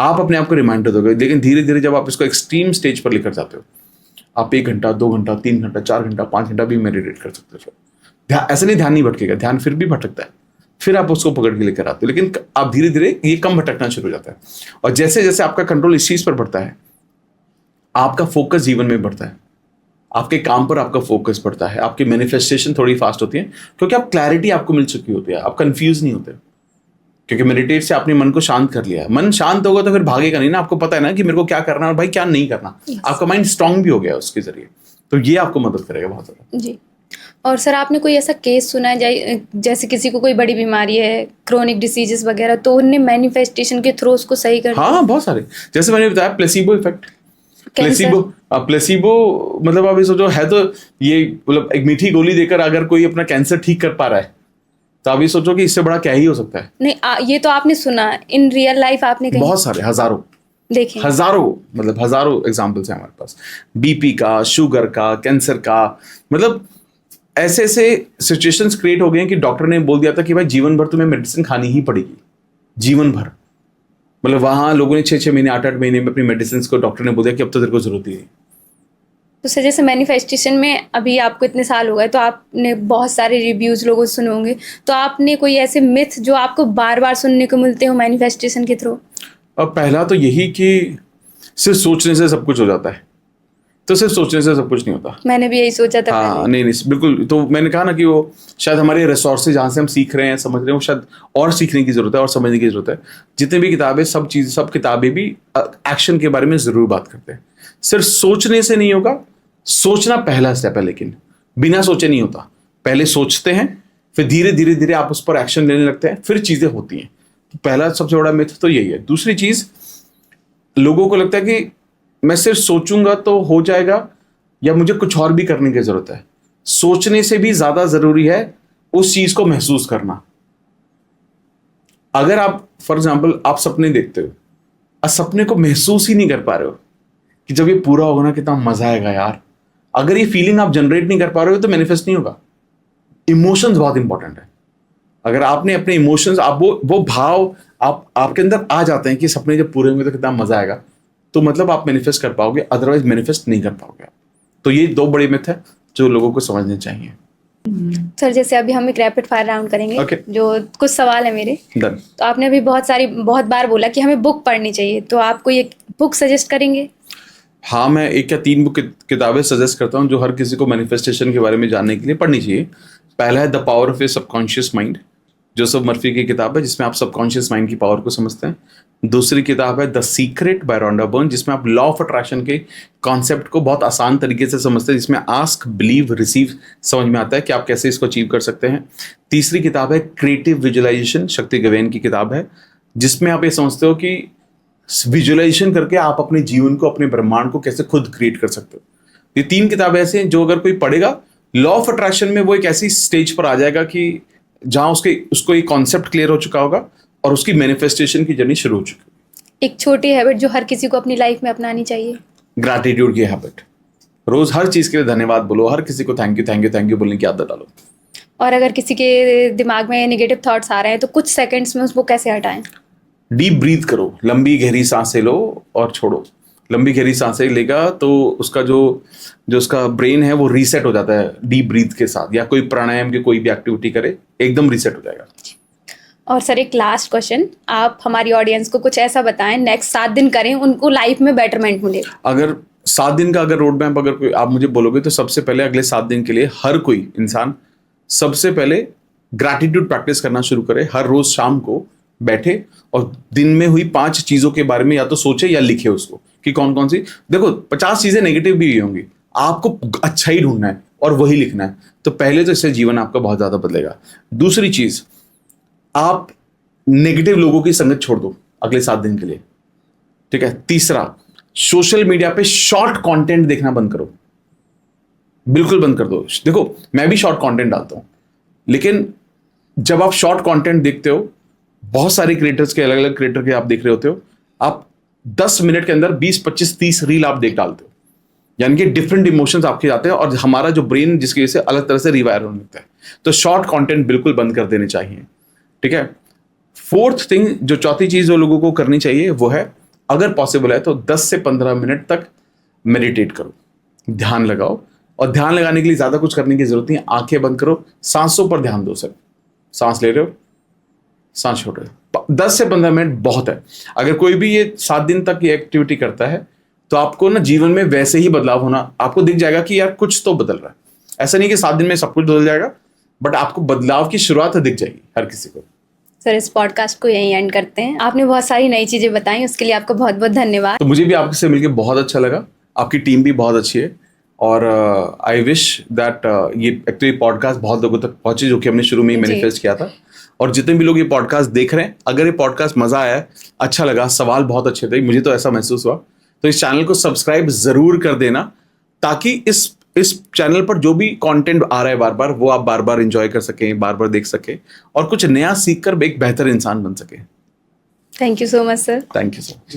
आप अपने आप को रिमाइंडर दोगे। लेकिन धीरे धीरे जब आप इसको एक्सट्रीम स्टेज पर लेकर जाते हो, आप 1 घंटा, 2 घंटा, 3 घंटा, 4 घंटा, 5 घंटा भी मेडिटेट कर सकते हो। ऐसा नहीं ध्यान नहीं भटकेगा, ध्यान फिर भी भटकता है, फिर आप उसको पकड़ के लेकर आते हो, लेकिन आप धीरे धीरे ये कम भटकना शुरू हो जाता है। और जैसे जैसे आपका कंट्रोल इस चीज पर बढ़ता है, आपका फोकस जीवन में बढ़ता है, आपके काम पर आपका फोकस बढ़ता है, आपकी मैनिफेस्टेशन थोड़ी फास्ट होती है, क्योंकि आप क्लैरिटी आपको मिल चुकी होती है, आप कंफ्यूज नहीं होते, क्योंकि मेडिटेट से आपने मन को शांत कर लिया है। मन शांत होगा तो फिर भागेगा नहीं ना, आपको पता है ना कि मेरे को क्या करना है और भाई क्या नहीं करना। आपका माइंड स्ट्रांग भी हो गया उसके जरिए, तो ये आपको मदद करेगा बहुत ज्यादा। जी। और सर, आपने कोई ऐसा केस सुना है जैसे किसी को कोई बड़ी बीमारी है, क्रोनिक डिसीजेस वगैरह, तो उनने मैनिफेस्टेशन के थ्रू उसको सही कर दिया? हाँ, बहुत सारे। जैसे मैंने बताया प्लेसिबो इफेक्ट। प्लेसिबो मतलब आप ये सोचो, है तो ये मतलब एक मीठी गोली देकर अगर कोई अपना कैंसर ठीक कर पा रहा है, तो आप ये सोचो कि इससे बड़ा क्या ही हो सकता है। नहीं, ये तो आपने सुना, इन रियल लाइफ आपने कहीं? बहुत सारे, हजारों देखें, हजारों एग्जाम्पल्स हैं हमारे पास, बीपी का, शुगर का, कैंसर का। मतलब ऐसे सिचुएशंस क्रिएट हो गए हैं कि डॉक्टर ने बोल दिया था कि भाई जीवन भर तुम्हें मेडिसिन खानी ही पड़ेगी, जीवन भर। मतलब वहां लोगों ने 6-6 महीने, 8-8 महीने में अपनी मेडिसिन को डॉक्टर ने बोल दिया कि अब तो तेरे को जरूरत ही नहीं। तो सर, जैसे मैनिफेस्टेशन में अभी आपको इतने साल हो गए, तो आपने बहुत सारे रिव्यूज लोगों से सुने होंगे, तो आपने कोई ऐसे मिथ जो आपको बार बार सुनने को मिलते हो मैनिफेस्टेशन के थ्रू? अब पहला तो यही कि सिर्फ सोचने से सब कुछ हो जाता है, तो सिर्फ सोचने से सब कुछ नहीं होता। मैंने भी यही सोचा था। हाँ, नहीं, बिल्कुल। तो मैंने कहा ना कि वो शायद हमारे रिसोर्सेज जहाँ से हम सीख रहे हैं, समझ रहे हैं, वो शायद और सीखने की जरूरत है और समझने की जरूरत है। जितने भी किताबें, सब किताबें भी एक्शन के बारे में जरूर बात करते हैं। सिर्फ सोचने से नहीं होगा, सोचना पहला स्टेप है, लेकिन बिना सोचे नहीं होता। पहले सोचते हैं, फिर धीरे धीरे धीरे आप उस पर एक्शन लेने लगते हैं, फिर चीजें होती हैं। तो पहला सबसे बड़ा मिथ तो यही है। दूसरी चीज, लोगों को लगता है कि मैं सिर्फ सोचूंगा तो हो जाएगा, या मुझे कुछ और भी करने की जरूरत है। सोचने से भी ज्यादा जरूरी है उस चीज को महसूस करना। अगर आप फॉर एग्जाम्पल आप सपने देखते हो और सपने को महसूस ही नहीं कर पा रहे हो कि जब ये पूरा होगा ना कितना मजा आएगा यार, अगर ये फीलिंग आप जनरेट नहीं कर पा रहे हो तो मैनिफेस्ट नहीं होगा। इमोशंस बहुत इंपॉर्टेंट है। अगर आपने अपने इमोशंस, आप वो भाव आपके अंदर आ जाते हैं कि सपने जब पूरे होंगे तो कितना मजा आएगा, तो मतलब आप मैनिफेस्ट कर पाओगे, अदरवाइज मैनिफेस्ट नहीं कर पाओगे। तो ये 2 बड़े मिथ है जो लोगों को समझने चाहिए। सर जैसे अभी हम एक रैपिड फायर राउंड करेंगे। Okay. जो कुछ सवाल है मेरे। डन। तो आपने अभी बहुत बार बोला कि हमें बुक पढ़नी चाहिए, तो आप कोई एक बुक सजेस्ट करेंगे? हाँ, मैं 1 या 3 बुक किताबें सजेस्ट करता हूँ जो हर किसी को मैनिफेस्टेशन के बारे में जानने के लिए पढ़नी चाहिए। पहला है the power of A subconscious mind, Joseph Murphy की किताब है, जिसमें आप सबकॉन्शियस माइंड की पावर को समझते हैं। दूसरी किताब है the secret by Rhonda Byrne, जिसमें आप लॉ ऑफ अट्रैक्शन के कॉन्सेप्ट को बहुत आसान तरीके से समझते हैं, जिसमें आस्क, बिलीव, रिसीव समझ में आता है कि आप कैसे इसको अचीव कर सकते हैं। तीसरी किताब है क्रिएटिव विजुअलाइजेशन, शक्ति गवेन की किताब है, जिसमें आप ये समझते हो कि विजुअलाइजेशन करके आप अपने जीवन को, अपने ब्रह्मांड को कैसे खुद क्रिएट कर सकते हो। ये 3 किताबें ऐसे हैं जो अगर कोई पढ़ेगा, लॉ ऑफ अट्रैक्शन में वो एक ऐसी स्टेज पर आ जाएगा कि जहां उसको एक कॉन्सेप्ट क्लियर हो चुका होगा और उसकी मैनिफेस्टेशन की जर्नी शुरू हो चुकी है। एक छोटी हैबिट जो हर किसी को अपनी लाइफ में अपनानी चाहिए? ग्रैटिट्यूड की हैबिट। रोज हर चीज के लिए धन्यवाद बोलो, हर किसी को थैंक यू बोलने की आदत डालो। और अगर किसी के दिमाग में नेगेटिव थॉट्स आ रहे हैं तो कुछ सेकंड्स में उसको कैसे हटाएं? डीप ब्रीथ करो, लंबी गहरी सांसें लो और छोड़ो। लंबी गहरी सांसें लेगा तो उसका जो उसका ब्रेन है वो रीसेट हो जाता है डीप ब्रीथ के साथ, या कोई प्राणायाम की कोई भी एक्टिविटी करे, एकदम रीसेट हो जाएगा। और सर एक लास्ट क्वेश्चन, आप हमारी ऑडियंस को कुछ ऐसा बताएं नेक्स्ट 7 दिन करें, उनको लाइफ में बेटरमेंट मिले। अगर 7 दिन का अगर रोड मैप अगर कोई आप मुझे बोलोगे तो सबसे पहले अगले 7 दिन के लिए हर कोई इंसान सबसे पहले ग्रैटिट्यूड प्रैक्टिस करना शुरू करे। हर रोज शाम को बैठे और दिन में हुई 5 चीजों के बारे में या तो सोचे या लिखे उसको कि कौन कौन सी। देखो 50 चीजें नेगेटिव भी होंगी, आपको अच्छा ही ढूंढना है और वही लिखना है। तो पहले तो इससे जीवन आपका बहुत ज्यादा बदलेगा। दूसरी चीज, आप नेगेटिव लोगों की संगत छोड़ दो अगले 7 दिन के लिए, ठीक है। तीसरा, सोशल मीडिया पे शॉर्ट कंटेंट देखना बंद करो, बिल्कुल बंद कर दो। देखो मैं भी शॉर्ट कंटेंट डालता हूं, लेकिन जब आप शॉर्ट कंटेंट देखते हो, बहुत सारे क्रिएटर्स के, अलग अलग क्रिएटर के आप देख रहे होते हो, आप 10 मिनट के अंदर 20, 25, 30 रील आप देख डालते हो, यानी कि डिफरेंट इमोशंस आपके जाते हैं और हमारा जो ब्रेन जिसकी वजह से अलग तरह से रिवायर होने लगता है। तो शॉर्ट कंटेंट बिल्कुल बंद कर देने चाहिए, ठीक है। 4th थिंग, जो चौथी चीज जो लोगों को करनी चाहिए वो है, अगर पॉसिबल है तो 10 से 15 मिनट तक मेडिटेट करो, ध्यान लगाओ। और ध्यान लगाने के लिए ज्यादा कुछ करने की जरूरत नहीं है, आंखें बंद करो, सांसों पर ध्यान दो। सर सांस ले रहे हो, सांस छोड़ रहे हो, 10 से 15 मिनट बहुत है। अगर कोई भी ये 7 दिन तक ये एक्टिविटी करता है तो आपको ना जीवन में वैसे ही बदलाव होना आपको दिख जाएगा कि यार कुछ तो बदल रहा है। ऐसा नहीं कि 7 दिन में सब कुछ बदल जाएगा, बट आपको बदलाव की शुरुआत दिख जाएगी हर किसी को। सर इस पॉडकास्ट को यहीं एंड करते हैं। आपने बहुत सारी नई चीजें बताई, उसके लिए आपको बहुत बहुत धन्यवाद। तो मुझे भी आपसे मिलकर बहुत अच्छा लगा, आपकी टीम भी बहुत अच्छी है और आई विश दैट ये एक्चुअली पॉडकास्ट बहुत लोगों तक पहुंचे, जो कि हमने शुरू में ही मैनिफेस्ट किया था। और जितने भी लोग ये पॉडकास्ट देख रहे हैं, अगर ये पॉडकास्ट मजा आया, अच्छा लगा, सवाल बहुत अच्छे थे, मुझे तो ऐसा महसूस हुआ, तो इस चैनल को सब्सक्राइब जरूर कर देना, ताकि इस चैनल पर जो भी कंटेंट आ रहा है बार बार, वो आप बार बार एंजॉय कर सकें, बार बार देख सकें और कुछ नया सीख कर एक बेहतर इंसान बन सके। Thank you so much sir. Thank you so much.